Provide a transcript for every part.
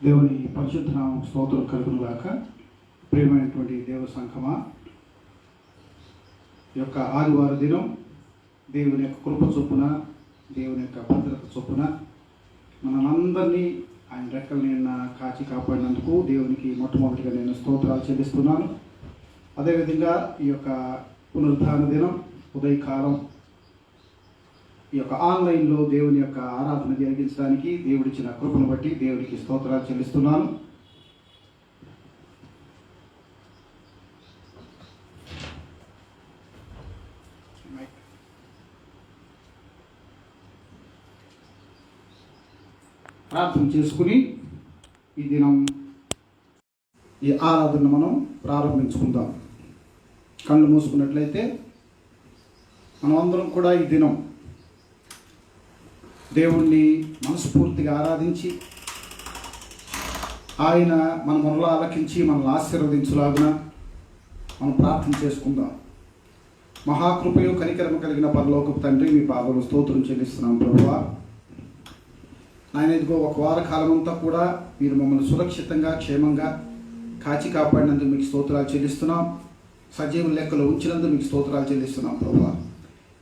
దేవుని పరిశుద్ధ నామం స్తోత్రం కలుగును గాక. ప్రియమైనటువంటి దేవ సంఘమా, ఈ యొక్క ఆదివారం దినం దేవుని యొక్క కృప చొప్పున, దేవుని యొక్క భద్రత చొప్పున మనందరినీ ఆయన రెక్కల నిన్న కాచి కాపాడినందుకు దేవునికి మొట్టమొదటిగా నేను స్తోత్రాలు చెల్లిస్తున్నాను. అదేవిధంగా ఈ యొక్క పునరుద్ధాన దినం ఉదయకాలం ఈ యొక్క ఆన్లైన్లో దేవుని యొక్క ఆరాధన జరిగించడానికి దేవుడిచ్చిన కృపను బట్టి దేవుడికి స్తోత్రాలు చెల్లిస్తున్నాను. ప్రార్థన చేసుకుని ఈ దినం ఈ ఆరాధన మనం ప్రారంభించుకుందాం. కళ్ళు మూసుకున్నట్లయితే మనం అందరం కూడా ఈ దినం దేవుణ్ణి మనస్ఫూర్తిగా ఆరాధించి ఆయన మన మొరలు ఆలకించి మనల్ని ఆశీర్వదించులాగున మనం ప్రార్థన చేసుకుందాం. మహాకృపయు కనికరము కలిగిన పరలోకపు తండ్రి, మీ పాదములు స్తోత్రం చెల్లిస్తున్నాం ప్రభువా. ఆయన ఇదిగో ఒక వార కాలం అంతా కూడా మీరు మమ్మల్ని సురక్షితంగా క్షేమంగా కాచి కాపాడినందుకు మీకు స్తోత్రాలు చెల్లిస్తున్నాం. సజీవ లెక్కలో ఉంచినందుకు మీకు స్తోత్రాలు చెల్లిస్తున్నాం ప్రభువా.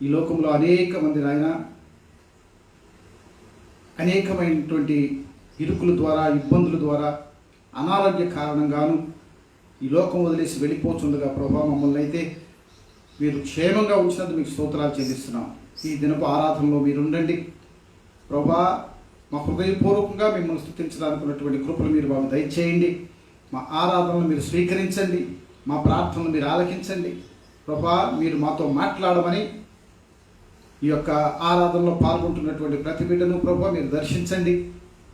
ఈ లోకంలో అనేక మంది ఆయన అనేకమైనటువంటి ఇరుకుల ద్వారా, ఇబ్బందుల ద్వారా, అనారోగ్య కారణంగాను ఈ లోకం వదిలేసి వెళ్ళిపోతుండగా ప్రభా, మమ్మల్ని అయితే మీరు క్షేమంగా ఉంచినందుకు మీకు స్తోత్రాలు చెల్లిస్తున్నాం. ఈ దినపు ఆరాధనలో మీరు ఉండండి ప్రభా. మా హృదయపూర్వకంగా మిమ్మల్ని స్తుతించడానికి ఉన్నటువంటి కృపలు మీరు బాగా దయచేయండి. మా ఆరాధనలు మీరు స్వీకరించండి. మా ప్రార్థనలు మీరు ఆలకించండి ప్రభా. మీరు మాతో మాట్లాడమని ఈ యొక్క ఆరాధనలో పాల్గొంటున్నటువంటి ప్రతి బిడ్డను ప్రభా మీరు దర్శించండి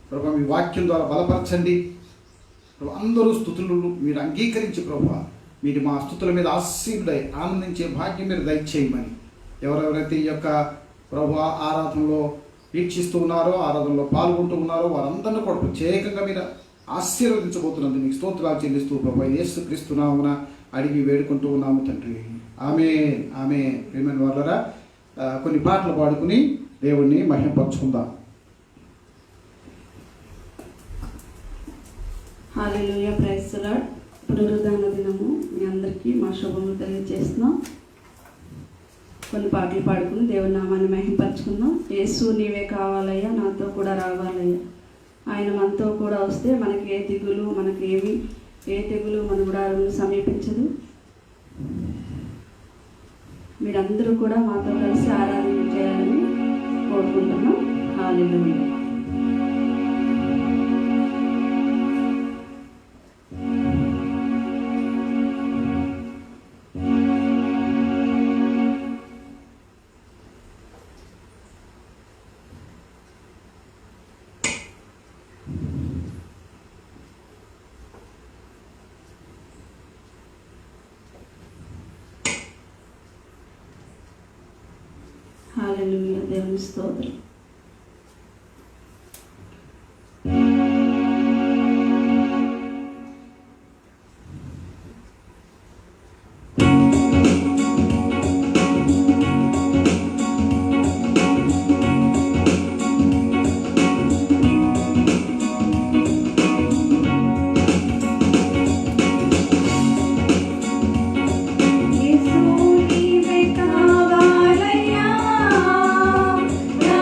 ప్రభా. మీ వాక్యం ద్వారా బలపరచండి ప్రభా. అందరూ స్తుతులు మీరు అంగీకరించి ప్రభా, మీరు మా స్తుతుల మీద ఆశీనుడై ఆనందించే భాగ్యం మీరు దయచేయమని, ఎవరెవరైతే ఈ యొక్క ప్రభా ఆరాధనలో వీక్షిస్తూ ఉన్నారో, ఆరాధనలో పాల్గొంటూ ఉన్నారో వారందరినీ కూడా ప్రత్యేకంగా మీరు ఆశీర్వదించబోతున్నందుకు మీకు స్తోత్రాలు చెల్లిస్తూ ప్రభా యేసుక్రీస్తు నామమున అడిగి వేడుకుంటూ ఉన్నాము తండ్రి. ఆమేన్ ఆమేన్. ప్రియమైన వాళ్ళరా, కొన్ని పాటలు పాడుకుని దేవుణ్ణి మహిమపరచుకుందాం. హల్లెలూయా, ప్రైజ్ ది లార్డ్. పునరుద్ధాన దినము మీ అందరికీ మా శుభములు తెలియజేస్తున్నాం. కొన్ని పాటలు పాడుకుని దేవుని నామాన్ని మహిమపరచుకుందాం. యేసు నీవే కావాలయ్యా, నాతో కూడా రావాలయ్యా. ఆయన మనతో కూడా వస్తే మనకి ఏ దిగులు, మనకి ఏ తెగులు మన గుడాలను సమీపించదు. మీరందరూ కూడా మాతో కలిసి ఆరాధన చేయాలని కోరుకుంటున్నాం. హల్లెలూయా. హల్లెలూయా, దేవుని స్తోత్రం. యేసు నీవే కావాలయ్యా, నా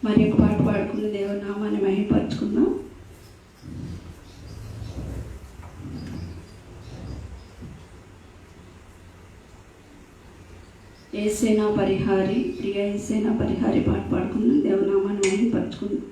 మరి ఒక పాట పాడుకుని దేవుని నామాన్ని మహిమపరచుకుందాం. ఏసేనా పరిహారి, ప్రియ ఏసేనా పరిహారి పాట పాడుకుందాం, దేవుని నామాన్ని మహిమపరచుకుందాం.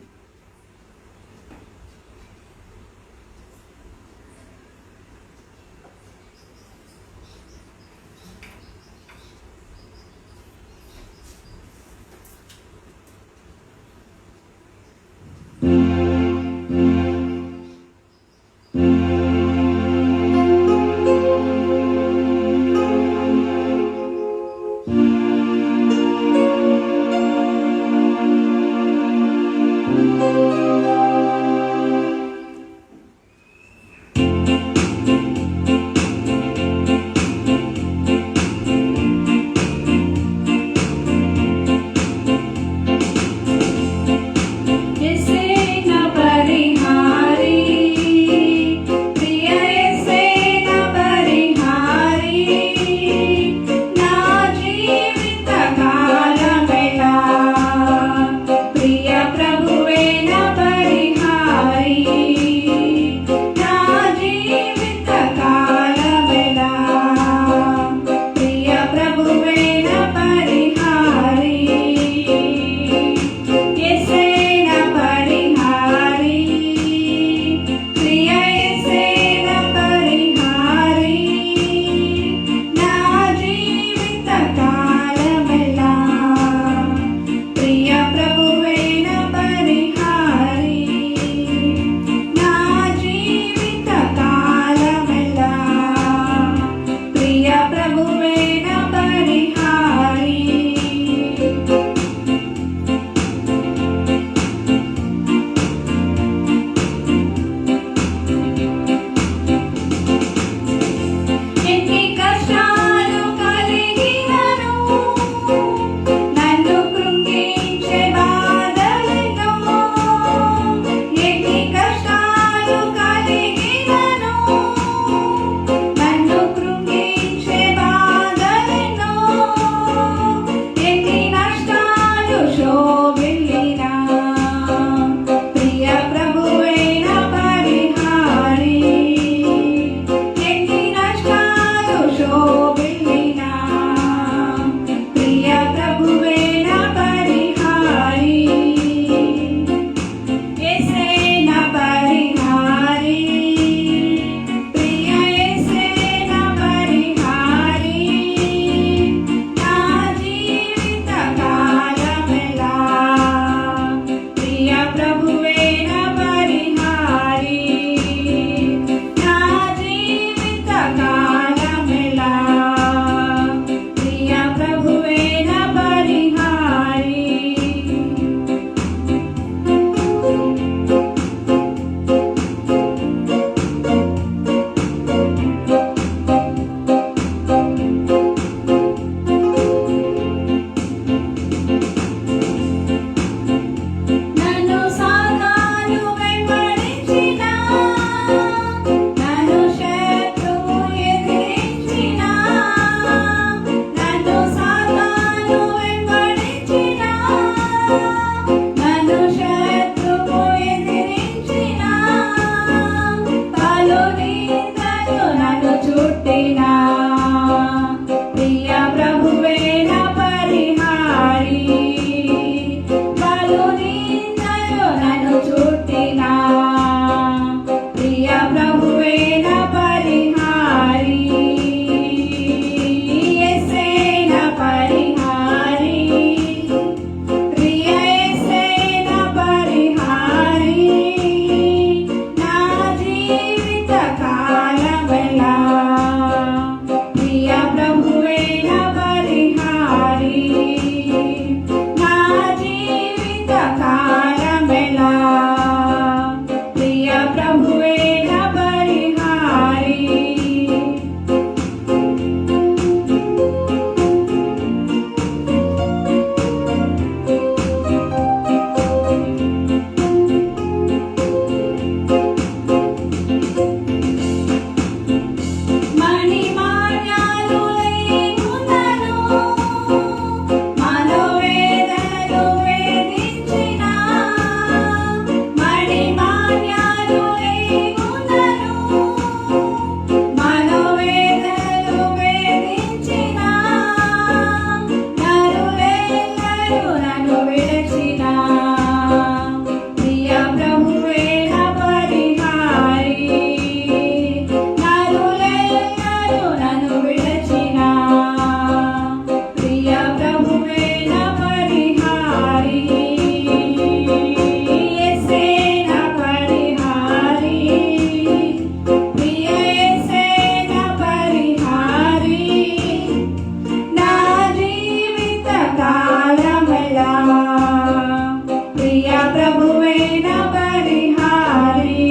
ప్రభువే నా పరిహారి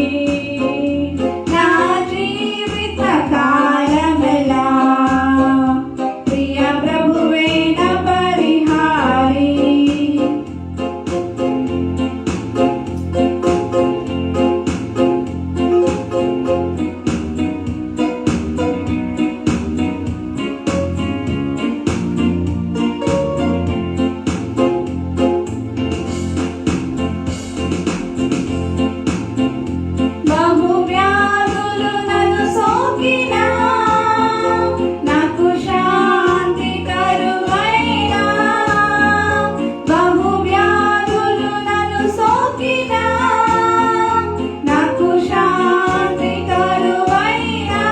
నా జీవిత కాలమెలా ప్రియ ప్రభువే నా పరిహారి బహువ్యాధులు నన్ను సోకినా నాకు శాంతి కరువైనా బహువ్యాధులు నన్ను సోకినా నాకు శాంతి కరువైనా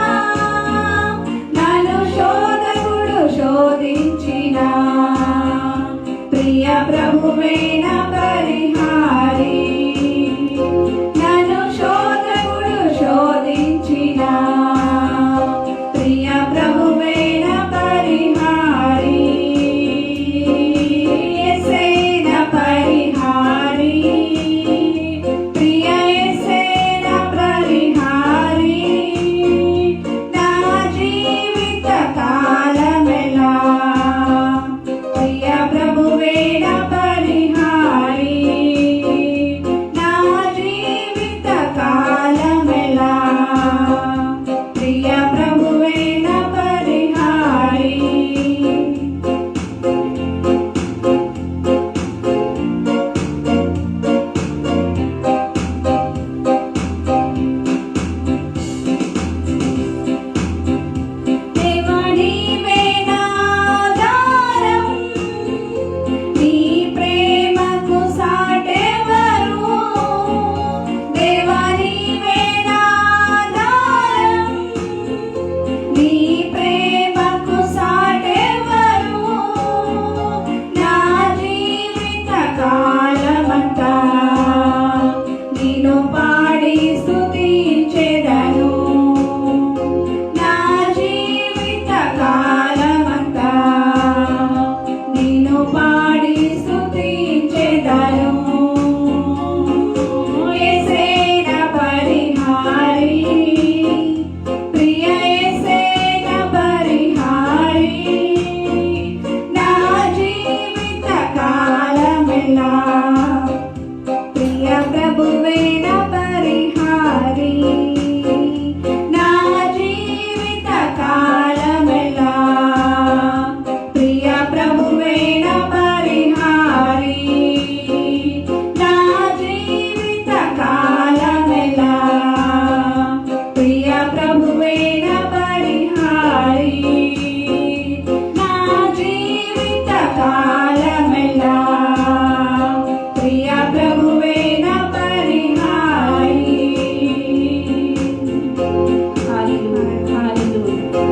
నన్ను శోధకుడు శోధించినా ప్రియ ప్రభువే నా పరిహారి నన్ను శోధకుడు శోధించినా ప్రియ ప్రభువే నా పరిహారి యేసే నా పరిహారి ప్రియ యేసే నా పరిహారి నా జీవిత కాలమెలా ప్రియ ప్రభువే నా పరిహారి నా జీవిత కాలమెలా ప్రియ ప్రభువే నా పరిహారి దేవా నీవే నా ఆధారం నీ ప్రేమకు సాటెవరు దేవా నీవే నా ఆధారం నీ ప్రేమకు సాటెవరు నా జీవిత కాలమంతా నిన్ను పాడి స్తుతించెదను నా జీవిత కాలమంతా నిన్ను పాడి స్తుతించెదను యేసే నా పరిహారి ప్రియ యేసే నా పరిహారి నా జీవిత కాలమెలా ప్రియ ప్రభువే నా పరిహారి నా జీవిత కాలమెలా ప్రియ ప్రభువే నా పరిహారి నా జీవిత కాలమెలా ప్రియ ప్రభువే నా పరిహారి నా జీవిత కాలమెలా ప్రియ ప్రభువే నా పరిహారి హల్లెలూయా హల్లెలూయా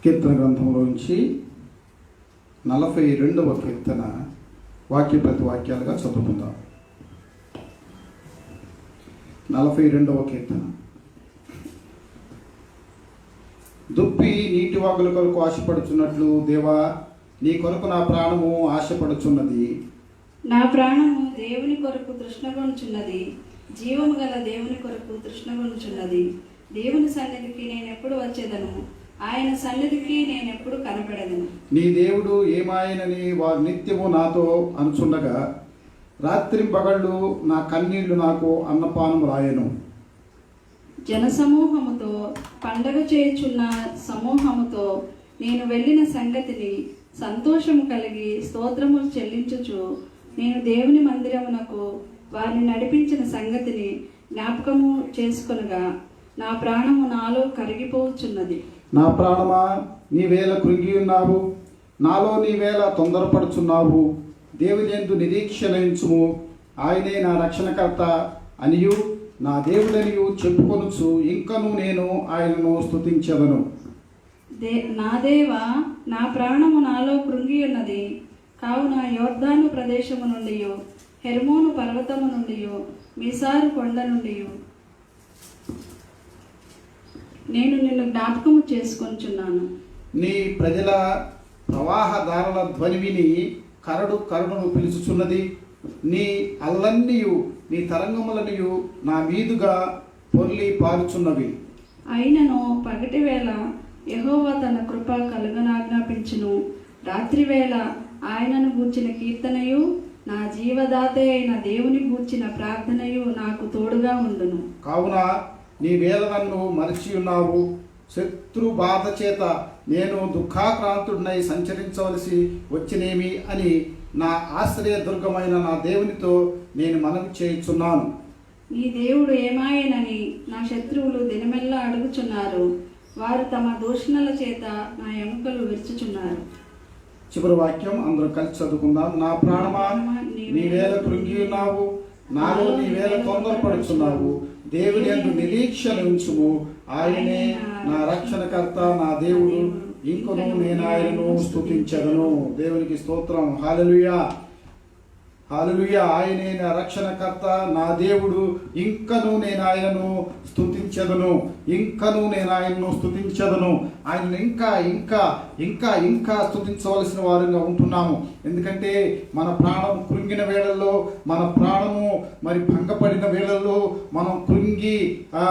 కీర్తన గ్రంథంలోంచి 42వ కీర్తన వాక్య ప్రతి వాక్యాలుగా చదువుకుందాం. 42వ కీర్తన. దుప్పి నీటి వాగుల కొరకు ఆశపడుచున్నట్లు దేవా నీ కొరకు నా ప్రాణము ఆశపడుచున్నది. నా ప్రాణము దేవుని కొరకు తృష్ణగొనుచున్నది, జీవము గల దేవుని కొరకు తృష్ణగొనుచున్నది. దేవుని సన్నిధికి నేను ఎప్పుడు వచ్చేదను, ఆయన సన్నిధికి నేను ఎప్పుడు కనపడేదను. నీ దేవుడు ఏమాయనని వారు నిత్యము నాతో అనుచుండగా రాత్రి పగళ్ళు నా కన్నీళ్లు నాకు అన్నపానం రాయను. జనసమూహముతో పండగ చేయుచున్న సమూహముతో నేను వెళ్ళిన సంగతిని సంతోషము కలిగి స్తోత్రములు చెల్లించుచు నేను దేవుని మందిరమునకు వారిని నడిపించిన సంగతిని జ్ఞాపకము చేసుకొనగా నా ప్రాణము నాలో కరిగిపోవచ్చున్నది. నా ప్రాణమా నీవేళ కృంగి ఉన్నావు, నాలో నీవేళ తొందరపడుచున్నావు. దేవునియందు నిరీక్షణ ఉంచుము, ఆయనే నా రక్షణకర్త అనియు నా దేవుడనియు చెప్పుకొనుచు ఇంకను నేను ఆయనను స్తుతించెదను. నా దేవా, నా ప్రాణము నాలో కృంగి ఉన్నది. కావున యోర్దాను ప్రదేశము నుండి, హెర్మోను పర్వతము నుండి, మిసారు కొండ నుండి నేను నిన్ను జ్ఞాపకము చేసుకొంచున్నాను. నీ ప్రజల ప్రవాహదారుల ధ్వని విని కరుడును పిలుచుచున్నది. నీ అల్లన్నీయు నీ తరంగములనియు నా మీదుగా పొర్లి పారుచున్నవి. అయినను పగటి వేళ యెహోవా తన కృప కలుగనాజ్ఞాపించును. రాత్రివేళ ఆయనను గూర్చిన కీర్తనయు, నా జీవదాతే అయిన దేవుని గూర్చిన ప్రార్థనయు నాకు తోడుగా ఉండును. కావున నీ వేళ నన్ను మరచి ఉన్నావు. శత్రు బాధ చేత నేను దుఃఖాక్రాంతుడినై సంచరించవలసి వచ్చినేమి అని నా ఆశ్రయ దుర్గమైన నా దేవునితో నేను మనవి చేయుచున్నాను. నీ దేవుడు ఏమాయనని నా శత్రువులు దినమెల్లా అడుగుచున్నారు. వారు తమ దూషణల చేత నా ఎముకలు విరుచుచున్నారు. చివరి వాక్యం అందరూ కలిసి చదువుకుందాం. నా ప్రాణమా, నీ వేళ కృంగి ఉన్నావు, నాలో నీ వేళ తొందరపడుచున్నావు. దేవుని యందు నిరీక్షణ ఉంచుము, ఆయనే నా రక్షణకర్త నా దేవుడు, ఇంకను నేను ఆయనను స్తుతించెదను. దేవునికి స్తోత్రం. హల్లెలూయా, హల్లెలూయా. ఆయనే నా రక్షణకర్త నా దేవుడు, ఇంకను నేను ఆయనను స్తుతించెదను, ఇంకను నేను ఆయనను స్తుతించెదను. ఆయనను ఇంకా ఇంకా ఇంకా ఇంకా స్తుతించవలసిన వారుగా ఉంటున్నాము. ఎందుకంటే మన ప్రాణం కృంగిన వేళల్లో, మన ప్రాణము మరి భంగపడిన వేళల్లో, మనం కృంగి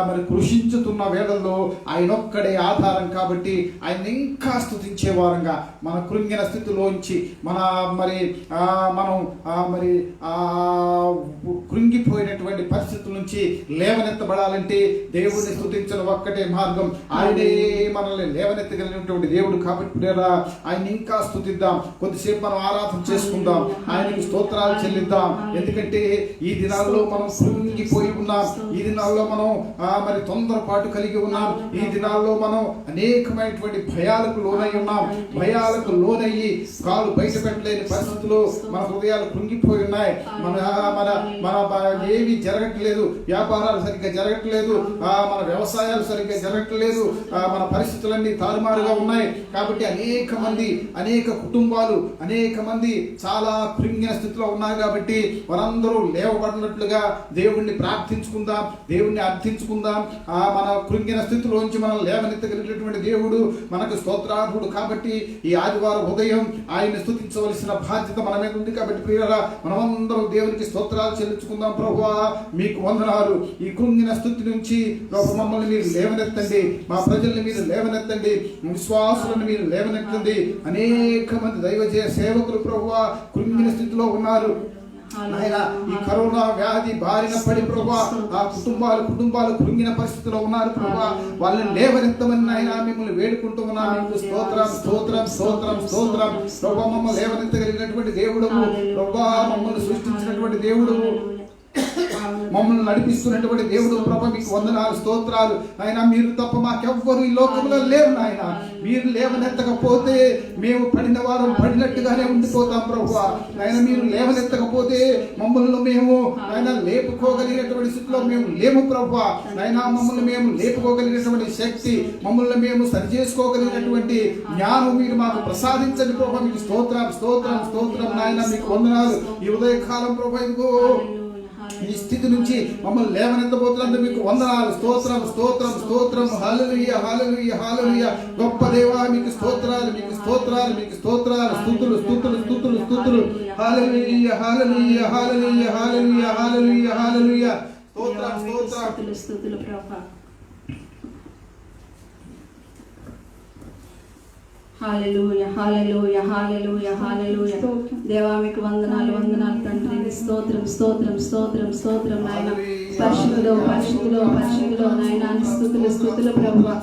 మరి కృషించుతున్న వేళల్లో ఆయన ఒక్కడే ఆధారం. కాబట్టి ఆయన ఇంకా స్తుతించే వారంగా మన కృంగిన స్థితిలోంచి మనం మరి కృంగిపోయినటువంటి పరిస్థితుల నుంచి లేవనెత్తబడాలంటే దేవుడిని స్తుతించడం ఒక్కటే మార్గం. ఆయనే మనల్ని లేవనెత్తగలిగినటువంటి దేవుడు. కాబట్టి ఆయన ఇంకా స్తుతిద్దాం. కొద్దిసేపు మనం ఆరాధన చేసుకుందాం, ఆయనకి స్తోత్రాలు చెల్లిద్దాం. ఎందుకంటే ఈ దినాల్లో మనం కృంగిపోయి ఉన్నాం. ఈ దినాల్లో మనం మరి తొందరపాటు కలిగి ఉన్నాం. ఈ దినాల్లో మనం అనేకమైనటువంటి భయాలకు లోనై ఉన్నాం. భయాలకు లోనయ్యి కాలు బయట పెట్టలేని పరిస్థితుల్లో మన హృదయాలు కృంగిపోయి ఉన్నాయి. మన మన మన ఏవి జరగట్లేదు, వ్యాపారాలు సరిగ్గా జరగట్లేదు, మన వ్యవసాయాలు సరిగ్గా జరగట్లేదు, మన పరిస్థితులన్నీ తారుమారుగా ఉన్నాయి. కాబట్టి అనేక కుటుంబాలు, అనేక మంది చాలా కృంగిన స్థితిలో ఉన్నారు. కాబట్టి వారందరూ లేవబడినట్లుగా దేవుణ్ణి ప్రార్థించుకుందాం, దేవుణ్ణి అర్థించుకుందాం. మన కృంగిన స్థితిలోంచి మనం లేవనెత్తగలిగినటువంటి దేవుడు మనకు స్తోత్రార్హుడు. కాబట్టి ఈ ఆదివారం ఉదయం ఆయన్ని స్తుతించవలసిన బాధ్యత మన మీద ఉంది. కాబట్టి ప్రియులారా, మనమందరం దేవునికి స్తోత్రాలు చెల్లించుకుందాం. ప్రభువా, మీకు వందనాలు. ఈ కృంగిన స్థితి నుంచి ప్రభు మమ్మల్ని మీరు లేవనెత్తండి, మా ప్రజల్ని మీరు లేవనెత్తండి, విశ్వాసులను మీరు లేవనెత్తండి. అనేక మంది దైవజయ సేవకులు ప్రభువా కృంగిన స్థితిలో ఉన్నారు. ఆయన ఈ కరోనా వ్యాధి బారిన పడి ప్రభా ఆ కుటుంబాలు కృంగిన పరిస్థితిలో ఉన్నారు. ప్రభా వాళ్ళని లేవనెత్తమని ఆయన మిమ్మల్ని వేడుకుంటూ ఉన్నాం. మీకు స్తోత్రం స్తోత్రం స్తోత్రం స్తోత్రం. ప్రభా మమ్మల్ని లేవనెత్తగలిగినటువంటి దేవుడు, ప్రభా మమ్మల్ని సృష్టించినటువంటి దేవుడు, మమ్మల్ని నడిపిస్తున్నటువంటి దేవుడు ప్రభా మీకు వందనాలు స్తోత్రాలు. ఆయన మీరు తప్ప మాకెవ్వరు ఈ లోకంలో లేరు. నాయన మీరు లేవనెత్తకపోతే మేము పడిన వారం పడినట్టుగానే ఉండిపోతాం. ప్రభువా ఆయన మీరు లేవనెత్తకపోతే మమ్మల్ని మేము ఆయన లేపుకోగలిగినటువంటి స్థితిలో మేము లేము. ప్రభువా ఆయన మమ్మల్ని మేము లేపుకోగలిగినటువంటి శక్తి, మమ్మల్ని మేము సరి చేసుకోగలిగినటువంటి జ్ఞానం మీరు మాకు ప్రసాదించండి. ప్రభా మీకు స్తోత్రం స్తోత్రం స్తోత్రం. నాయన మీకు వందనాలు. ఈ ఉదయకాలం ప్రభా ఇదిగో ఈ స్థితి నుంచి మమ్మల్ని లేవనెత్తబోతున్నందుకు మీకు వందనాలు. స్తోత్రం స్తోత్రం స్తోత్రం. హల్లెలూయా హల్లెలూయా హల్లెలూయా. గొప్ప దేవా మీకు స్తోత్రాలు, మీకు స్తోత్రాలు, మీకు స్తోత్రాలు. స్తుతులు స్తుతులు స్తుతులు స్తుతులు. హల్లెలూయా హల్లెలూయా హల్లెలూయా హల్లెలూయా హల్లెలూయా హల్లెలూయా. స్తోత్రం స్తోత్రం స్తుతులు ప్రభా. హల్లెలూయా హల్లెలూయా హల్లెలూయా హల్లెలూయా. దేవా మీకు వందనాలు వందనాలు తండ్రి. స్తోత్రం స్తోత్రం స్తోత్రం స్తోత్రం. నాయన పరిశుద్ధుడు పరిశుద్ధుడు పరిశుద్ధుడు నాయన. స్తుతులు స్తుతులు ప్రభువా.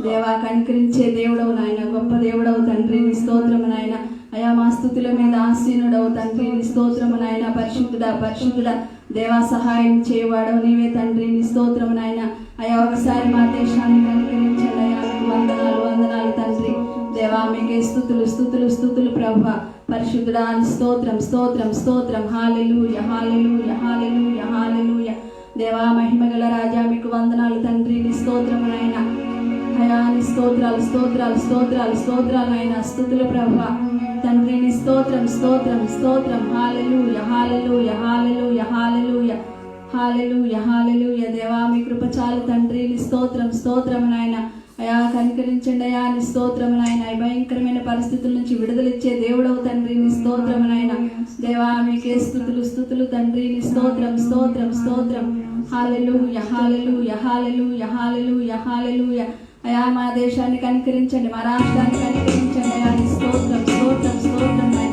దేవా కనికరించే దేవుడవు నాయన, గొప్ప దేవుడవు తండ్రి. నీ స్తోత్రము నాయన. అయా మా స్తుతుల మీద ఆసీనుడవు తండ్రి. నీ స్తోత్రము నాయన. పరిశుద్ధుడా పరిశుద్ధుడా దేవా సహాయం చేయవాడవు నీవే తండ్రి. నీ స్తోత్రము నాయన. అయా ఒకసారి మా దేశాన్ని కనికరించండి. అయా మీకు వందనాలు వందనాలు తండ్రి. దేవా మీకే స్తుతులు స్తుతులు స్తుతులు ప్రభువా. పరిశుద్ధుడా స్తోత్రం స్తోత్రం స్తోత్రం. హల్లెలూయా హల్లెలూయా హల్లెలూయా హల్లెలూయా. దేవా మహిమగల రాజా మీకు వందనాలు తండ్రి. నీ స్తోత్రము నాయన అయా, నీ స్తోత్రాలు స్తోత్రాలు స్తోత్రాలు స్తోత్రాలు నాయన. స్తుతులు ప్రభువా తండ్రి. నీ స్తోత్రం స్తోత్రం స్తోత్రం. హల్లెలూయా హల్లెలూయా హల్లెలూయా హల్లెలూయా హల్లెలూయా హల్లెలూయా. దేవా మీ కృప చాలు తండ్రి. నీ స్తోత్రం స్తోత్రం నాయన. అయా కనికరించండి అయా. నీ స్తోత్రము నాయన. ఈ భయంకరమైన పరిస్థితుల నుంచి విడుదలిచ్చే దేవుడవు తండ్రి. నీ స్తోత్రము నాయన. దేవా మీకే స్తుతులు స్తుతులు తండ్రి. నీ స్తోత్రం స్తోత్రం స్తోత్రం. హల్లెలూయా హల్లెలూయా హల్లెలూయా హల్లెలూయా హల్లెలూయా. అయా మా దేశాన్ని కనికరించండి, మా రాష్ట్రాన్ని కనికరించండి అయా. నీ స్తోత్రం స్తోత్రం స్తోత్రం నాయన.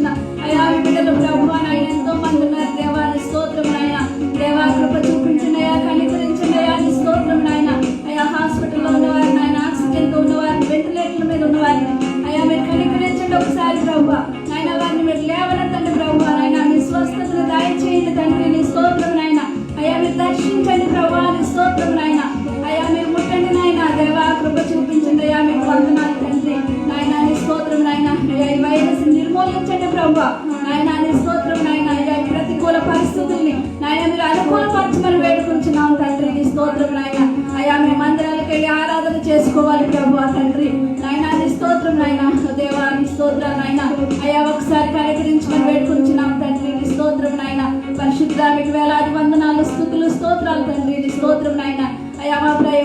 వేడుకొంచున్నా. అయా మీ బిడ్డలు ప్రభు నాయన ఎంతో మంది ఉన్నారు దేవా, నీ స్తోత్రం నాయన. దేవా కృప చూపించండి అయ్యా, కనికరించండి అయ్యా, నీ స్తోత్రం నాయన. అయా హాస్పిటల్లో ఉన్నవారు నాయన, ఆక్సిజన్తో ఉన్నవారిని, వెంటిలేటర్ల మీద ఉన్నవారిని అయ్యా మీరు కనికరించండి ఒకసారి ప్రభు నాయన. వారిని మీరు లేవనెత్తండి ప్రభు నాయన. మీ స్వస్థతను దయచేయండి తండ్రి, నీ స్తోత్రం నాయన. అయ్యా మీరు దర్శించండి ప్రభు, నీ స్తోత్రం నాయన. అయ్యా మీరు ముట్టండి నాయన. దేవా కృప చూపించండి అయ్యా, మీకు వందనాలు తండ్రి నాయన, నీ స్తోత్రం నాయన. అయ్యా ఈ వైరస్ నిర్మూలించండి ప్రభు నాయన, నీ స్తోత్రం నాయన. అయ్యా ఈ ప్రతికూల పరిస్థితుల్ని నాయన మీరు అనుకూలపరచమని వేడుకుంటున్నాం తండ్రి, నీ స్తోత్రం నాయన. అయ్యా మేము మందిరాలకు వెళ్ళి ఆరాధన చేసుకోవాలి ప్రభు తండ్రి నాయన, నీ స్తోత్రం నాయన. దేవా నీ స్తోత్రాలు నాయన. అయ్యా ఒకసారి కనికరించమని వేడుకుంటున్నాం తండ్రి, నీ స్తోత్రం నాయన. పరిశుద్ధ మీకు వేలాది వందనాలు, స్తుతులు, స్తోత్రాలు తండ్రి, నీ స్తోత్రం నాయన. అయ్యా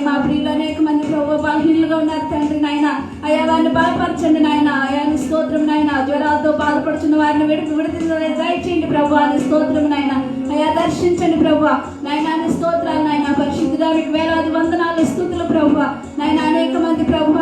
మా ప్రియులు అనేక మంది ప్రభు బలహీనులుగా ఉన్నారు తండ్రి నాయన. అయ్యా వారిని బలపరచండి నాయన. అయ్యా నీ స్తోత్రం నాయన. జ్వరాలతో బాధపడుతున్న వారిని విడుదల దయచేయండి ప్రభు, నీ స్తోత్రం నాయన. అయ్యా దర్శించండి ప్రభు నాయన, నీ స్తోత్రాలు నాయన. పరిశుద్ధ మీకు వేలాది వందనాలు, స్తుతులు ప్రభు నాయన. అనేక మంది ప్రభు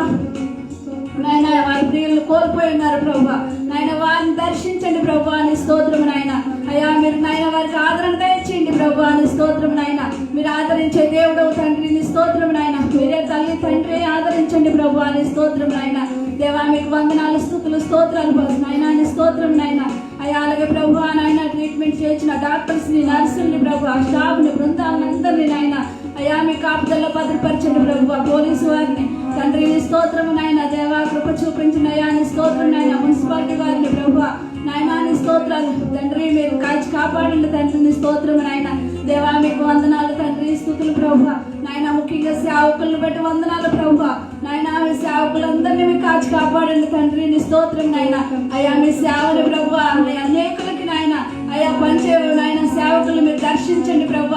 నాయన వారి ప్రియులను కోల్పోయి ఉన్నారు ప్రభు నాయన, వారిని దర్శించండి ప్రభు, నీ స్తోత్రం నాయన. అయ్యా మీరు నాయన వారికి ఆదరణ దయచేయండి ప్రభు, నీ స్తోత్రం నాయన. మీరు ఆదరించే దేవుడవు తండ్రి, నీ స్తోత్రం నాయన. మీరే తల్లి తండ్రి ఆదరించండి ప్రభు, నీ స్తోత్రం నాయన. దేవా మీకు వందనాలు, స్తుతులు, స్తోత్రాలు నాయన, నీ స్తోత్రం నాయన. అయ్యా అలాగే ప్రభు నాయన ట్రీట్మెంట్ చేసిన డాక్టర్స్ ని, నర్సుల్ని ప్రభు, ఆ స్టాఫ్ ని, బృందాలందరినీ నాయన అయ్యా మీ కాపుదల్లో భద్రపరచండి ప్రభు. పోలీసు వారిని తండ్రి, నీ స్తోత్రం నాయన. దేవా కృప చూపించండి అయ్యా, నీ స్తోత్రం నాయన. మున్సిపాలిటీ వారిని ప్రభు నాయన, నీ స్తోత్రాలు తండ్రి మీరు కాచి కాపాడండి తండ్రి, నీ స్తోత్రం నాయన. దేవా మీకు వందనాలు తండ్రి, స్తుతులు ప్రభు నాయన. ముఖ్యంగా సేవకులను బట్టి వందనాలు ప్రభు నాయన. మీ సేవకులందరినీ మీరు కాచి కాపాడండి తండ్రి, నీ స్తోత్రం నాయన. అయ్యా మీ సేవలు ప్రభు అనేకులకి నాయన అయ్యా పంచే నాయన సేవకులు మీరు దర్శించండి ప్రభు.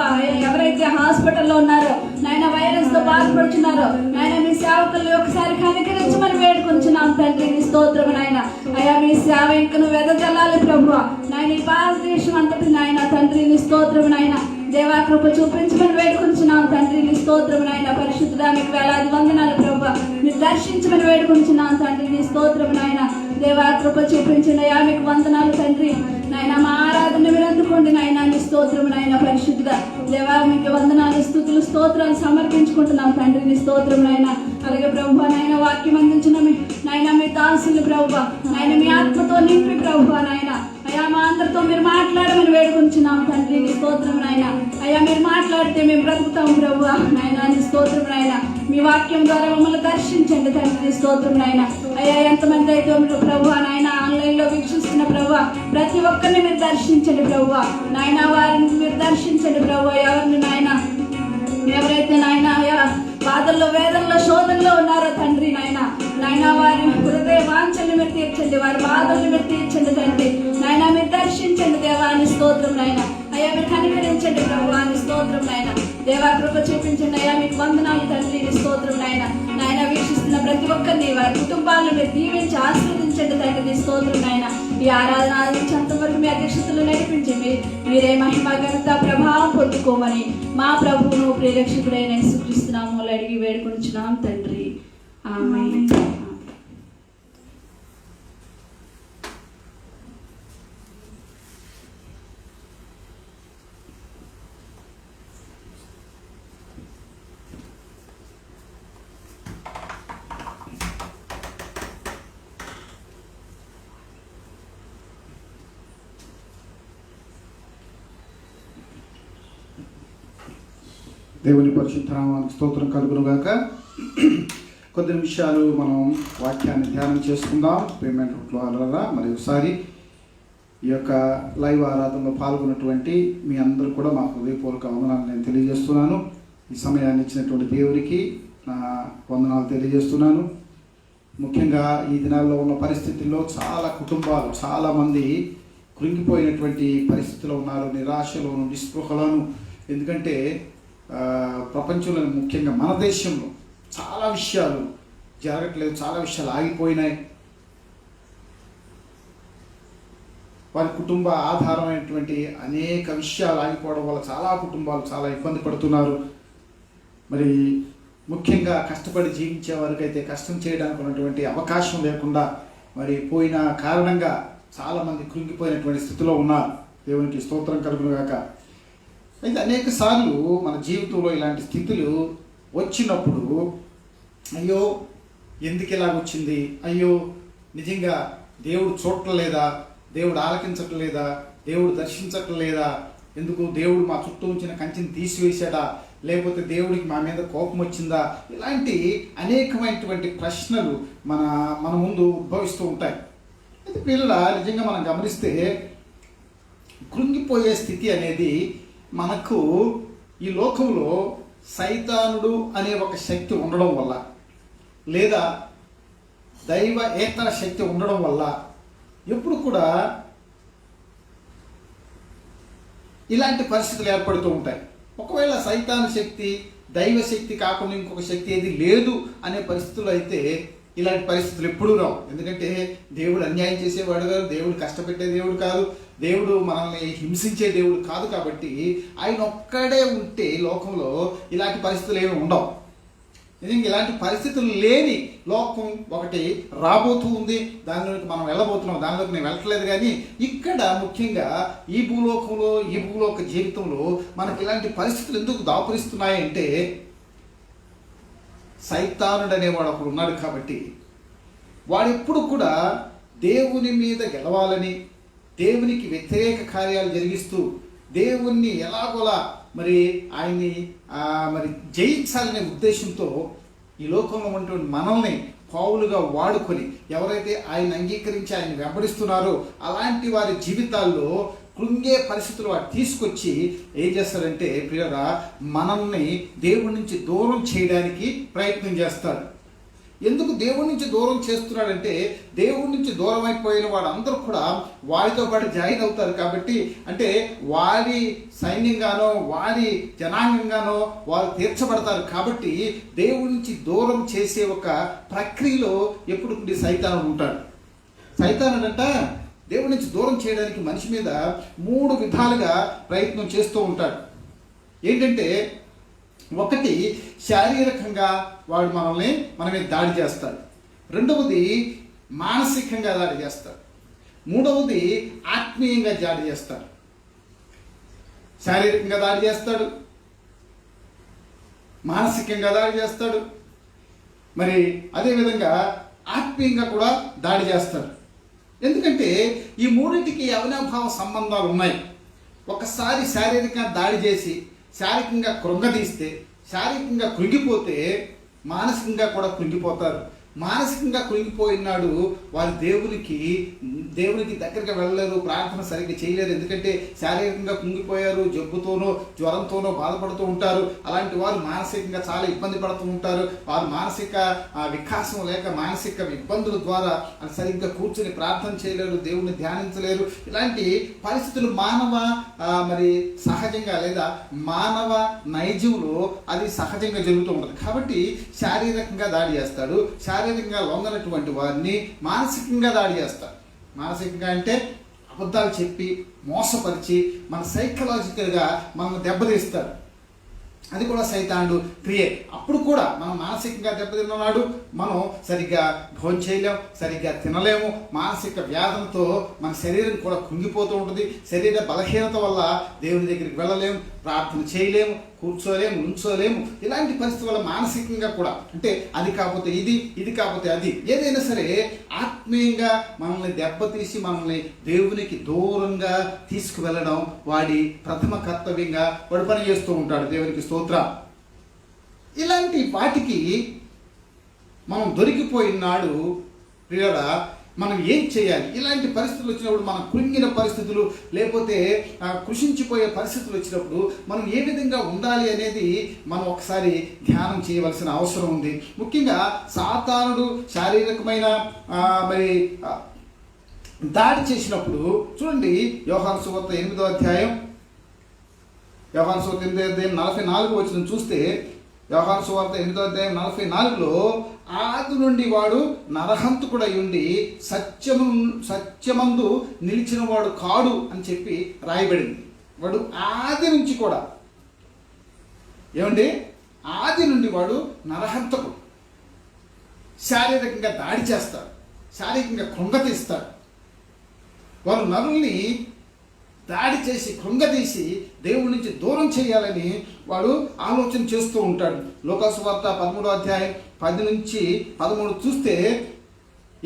ఎవరైతే హాస్పిటల్లో ఉన్నారో నాయన, వైరస్ తో బాధపడుతున్నారో నాయన, మీ సేవకులు ఒకసారి కనికరించమని వేడుకుంటున్నాం తండ్రి, నీ స్తోత్రం నాయన. అయ్యా మీ సేవ ఇంకను వెదజల్లాలి ప్రభు నాయన, ఈ భారతదేశం అంతటి నాయన తండ్రి, నీ స్తోత్రం నాయన. దేవా కృప చూపించమని వేడుకుంటున్నాం తండ్రి, నీ స్తోత్రం నాయన. పరిశుద్ధుడా మీకు వేలాది వందనాలు ప్రభు, మీరు దర్శించమని వేడుకుంటున్నాం తండ్రి, నీ స్తోత్రం నాయన. దేవా కృప చూపించండి అయ్యా, మీకు వందనాలు తండ్రి నాయన. మా ఆరాధన మీరు అందుకోండి నాయన, నీ స్తోత్రం నాయన. పరిశుద్ధుడా దేవా మీకు వందనాలు, స్తుతులు, స్తోత్రాలు సమర్పించుకుంటున్నాం తండ్రి, నీ స్తోత్రం నాయన. అలాగే ప్రభు నాయన వాక్యం అందించిన నాయన మీ దాసులు ప్రభు నాయన, మీ ఆత్మతో నింపి ప్రభు నాయన. అయ్యా మా అందరితో మీరు మాట్లాడమని వేడుకుంటున్నాం తండ్రి, నీ స్తోత్రం నాయన. అయ్యా మీరు మాట్లాడితే మేము బ్రతుకుతాం ప్రభు నాయన, నీ స్తోత్రం నాయన. మీ వాక్యం ద్వారా మమ్మల్ని దర్శించండి తండ్రి, నీ స్తోత్రం నాయన. అయ్యా ఎంతమంది అయితే మీరు ప్రభు నాయన ఆన్లైన్ లో వీక్షిస్తున్న ప్రభు ప్రతి ఒక్కరిని మీరు దర్శించండి ప్రభు నాయన. వారిని మీరు దర్శించండి ప్రభు. ఎవరిని నాయన ఎవరైతే నాయన బాధల్లో, వేదనలో, శోధనలో ఉన్నారో తండ్రి నాయన నాయన, వారి హృదయ వాంఛల్ని మీరు తీర్చండి, వారి బాధల్ని మీరు తీర్చండి తండ్రి నాయన. మీరు దర్శించండి దేవా, నీ స్తోత్రం నాయన. అయ్యా మీరు కనికరించండి ప్రభు, నీ స్తోత్రం నాయన. దేవా కృప చూపించండి అయ్యా, మీకు వందనాలు తండ్రి, నీ స్తోత్రం నాయన. నాయన వీక్షిస్తున్న ప్రతి ఒక్కరిని, వారి కుటుంబాలను మీరు దీవించి ఆశీర్వదించండి తండ్రి, నీ స్తోత్రం నాయన. ఈ ఆరాధన ఆదించేంతవరకు మీ అధ్యక్షతలు నడిపించి మీరే మహిమ ఘనత ప్రభావం పొందుకోమని మా ప్రభువును ప్రియరక్షకుడైన యేసుక్రీస్తు నామములో అడిగి వేడుకొనుచున్నాం తండ్రి, ఆమేన్. దేవుని పరిశుద్ధ నామానికి స్తోత్రం కలుగునుగాక. కొద్ది నిమిషాలు మనం వాక్యాన్ని ధ్యానం చేసుకుందాం. పేమెంట్ ద్వారా మరి ఒకసారి ఈ యొక్క లైవ్ ఆరాధనలో పాల్గొన్నటువంటి మీ అందరూ కూడా మాకు హృదయపూర్వక వందనాలు నేను తెలియజేస్తున్నాను. ఈ సమయాన్ని ఇచ్చినటువంటి దేవునికి నా వందనాలు తెలియజేస్తున్నాను. ముఖ్యంగా ఈ దినాల్లో ఉన్న పరిస్థితుల్లో చాలా కుటుంబాలు, చాలామంది కృంగిపోయినటువంటి పరిస్థితిలో ఉన్నారు, నిరాశలోను, నిస్పృహలోను. ఎందుకంటే ప్రపంచంలో ముఖ్యంగా మన దేశంలో చాలా విషయాలు జరగట్లేదు, చాలా విషయాలు ఆగిపోయినాయి. వారి కుటుంబ ఆధారమైనటువంటి అనేక విషయాలు ఆగిపోవడం వల్ల చాలా కుటుంబాలు చాలా ఇబ్బంది పడుతున్నారు. మరి ముఖ్యంగా కష్టపడి జీవించే వారికైతే కష్టం చేయడానికి ఉన్నటువంటి అవకాశం లేకుండా మరి పోయిన కారణంగా చాలామంది కృంగిపోయినటువంటి స్థితిలో ఉన్నారు. దేవునికి స్తోత్రం కలుగునుగాక. అయితే అనేక సార్లు మన జీవితంలో ఇలాంటి స్థితులు వచ్చినప్పుడు అయ్యో ఎందుకు ఇలాగ వచ్చింది, అయ్యో నిజంగా దేవుడు చూడట్లేదా, దేవుడు ఆలకించట్లేదా, దేవుడు దర్శించట్లేదా, ఎందుకు దేవుడు మా చుట్టూ ఉంచిన కంచెని తీసివేశాడా, లేకపోతే దేవుడికి మా మీద కోపం వచ్చిందా, ఇలాంటి అనేకమైనటువంటి ప్రశ్నలు మన ముందు ఉద్భవిస్తూ ఉంటాయి. అయితే పిల్లల నిజంగా మనం గమనిస్తే కృంగిపోయే స్థితి అనేది మనకు ఈ లోకంలో సైతానుడు అనే ఒక శక్తి ఉండడం వల్ల, లేదా దైవ ఏతర శక్తి ఉండడం వల్ల ఎప్పుడు కూడా ఇలాంటి పరిస్థితులు ఏర్పడుతూ ఉంటాయి. ఒకవేళ సైతాను శక్తి దైవ శక్తి కాకుండా ఇంకొక శక్తి ఏది లేదు అనే పరిస్థితుల్లో అయితే ఇలాంటి పరిస్థితులు ఎప్పుడూ రావు. ఎందుకంటే దేవుడు అన్యాయం చేసేవాడు కాదు, దేవుడు కష్టపెట్టే దేవుడు కాదు, దేవుడు మనల్ని హింసించే దేవుడు కాదు. కాబట్టి ఆయన ఒక్కడే ఉంటే లోకంలో ఇలాంటి పరిస్థితులు ఏమి ఉండవు. నిజంగా ఇలాంటి పరిస్థితులు లేని లోకం ఒకటి రాబోతూ ఉంది. దానిలోకి మనం వెళ్ళబోతున్నాం, దానిలోకి నేను వెళ్ళట్లేదు. కానీ ఇక్కడ ముఖ్యంగా ఈ భూలోక జీవితంలో మనకి ఇలాంటి పరిస్థితులు ఎందుకు దాపురిస్తున్నాయంటే సైతానుడు అనేవాడు ఒకడు ఉన్నాడు. కాబట్టి వాడు ఎప్పుడు కూడా దేవుని మీద గెలవాలని, దేవునికి వ్యతిరేక కార్యాలు జరిగిస్తూ దేవుణ్ణి ఎలాగోలా ఆయన్ని జయించాలనే ఉద్దేశంతో ఈ లోకంలో ఉన్నటువంటి మనల్ని పావులుగా వాడుకొని ఎవరైతే ఆయన అంగీకరించి ఆయన వెంబడిస్తున్నారో అలాంటి వారి జీవితాల్లో కృంగే పరిస్థితులు వాడు తీసుకొచ్చి ఏం చేస్తాడంటే ప్రియరా మనల్ని దేవుడి నుంచి దూరం చేయడానికి ప్రయత్నం చేస్తాడు. ఎందుకు దేవుడి నుంచి దూరం చేస్తున్నాడంటే దేవుడి నుంచి దూరం అయిపోయిన వాడందరూ కూడా వాడితో పాటు జాయిన్ అవుతారు. కాబట్టి అంటే వాడి సైన్యంగానో వాడి జనాంగంగానో వారు తీర్చబడతారు. కాబట్టి దేవుడి నుంచి దూరం చేసే ఒక ప్రక్రియలో ఎప్పుడు సైతానుడు ఉంటాడు. సైతానుడంట దేవుడి నుంచి దూరం చేయడానికి మనిషి మీద 3 విధాలుగా ప్రయత్నం చేస్తూ ఉంటాడు. ఏంటంటే ఒకటి శారీరకంగా వాడు మన మీద దాడి చేస్తాడు, రెండవది మానసికంగా దాడి చేస్తాడు, మూడవది ఆత్మీయంగా దాడి చేస్తాడు. శారీరకంగా దాడి చేస్తాడు, మానసికంగా దాడి చేస్తాడు, అదేవిధంగా ఆత్మీయంగా కూడా దాడి చేస్తాడు. ఎందుకంటే ఈ మూడింటికి అవినాభావ సంబంధాలు ఉన్నాయి. ఒకసారి శారీరకంగా దాడి చేసి శారీరకంగా కృంగదీస్తే, శారీరకంగా కృంగిపోతే మానసికంగా కూడా కృంగిపోతారు. మానసికంగా కృంగిపోయినాడు వారు దేవునికి దగ్గరగా వెళ్ళలేరు, ప్రార్థన సరిగ్గా చేయలేరు. ఎందుకంటే శారీరకంగా కృంగిపోయారు, జబ్బుతోనో జ్వరంతోనో బాధపడుతూ ఉంటారు. అలాంటి వారు మానసికంగా చాలా ఇబ్బంది పడుతూ ఉంటారు. వారు మానసిక వికాసం లేక మానసిక ఇబ్బందుల ద్వారా సరిగ్గా కూర్చొని ప్రార్థన చేయలేరు, దేవుణ్ణి ధ్యానించలేరు. ఇలాంటి పరిస్థితులు సహజంగా లేదా మానవ నైజంలో అది సహజంగా జరుగుతూ ఉంటుంది. కాబట్టి శారీరకంగా దాడి చేస్తాడు, శారీరకంగా లొంగనటువంటి వారిని మానసికంగా దాడి చేస్తారు. మానసికంగా అంటే అబద్ధాలు చెప్పి మోసపరిచి మన సైకలాజికల్గా మనల్ని దెబ్బతీస్తారు. అది కూడా సైతానుడు క్రియే. అప్పుడు కూడా మనం మానసికంగా దెబ్బతిన్ననాడు మనం సరిగ్గా భోజనం చేయలేము, సరిగ్గా తినలేము, మానసిక వ్యాధులతో మన శరీరం కూడా కుంగిపోతూ ఉంటుంది. శరీర బలహీనత వల్ల దేవుని దగ్గరికి వెళ్ళలేము, ప్రార్థన చేయలేము, కూర్చోలేము, ఉంచోలేము. ఇలాంటి పరిస్థితుల వల్ల మానసికంగా కూడా అంటే అది కాకపోతే ఇది కాకపోతే అది, ఏదైనా సరే ఆత్మీయంగా మనల్ని దెబ్బతీసి మనల్ని దేవునికి దూరంగా తీసుకువెళ్ళడం వాడి ప్రథమ కర్తవ్యంగా వాడు పని చేస్తూ ఉంటాడు. దేవునికి స్తోత్రం. ఇలాంటి వాటికి మనం దొరికిపోయినాడు ప్రియుడా, మనం ఏం చేయాలి? ఇలాంటి పరిస్థితులు వచ్చినప్పుడు, మనం కృంగిన పరిస్థితులు లేకపోతే కృషించిపోయే పరిస్థితులు వచ్చినప్పుడు మనం ఏ విధంగా ఉండాలి అనేది మనం ఒకసారి ధ్యానం చేయవలసిన అవసరం ఉంది. ముఖ్యంగా సాతానుడు శారీరకమైన దాడి చేసినప్పుడు చూడండి, యోహాను సువార్త 8వ అధ్యాయం 44 వచనం చూస్తే, యోహాను సువార్త 8వ అధ్యాయం 44లో ఆది నుండి వాడు నరహంతకుడై ఉండి సత్యమందు నిలిచిన వాడు కాడు అని చెప్పి రాయబడింది. వాడు ఆది నుంచి కూడా ఆది నుండి వాడు నరహంతకుడు. శారీరకంగా దాడి చేస్తాడు, శారీరకంగా కృంగతీస్తాడు. వారు నరుల్ని దాడి చేసి కృంగదీసి దేవుడి నుంచి దూరం చేయాలని వాడు ఆలోచన చేస్తూ ఉంటాడు. లూకాసు వార్త 13వ అధ్యాయం 10 నుంచి 13 చూస్తే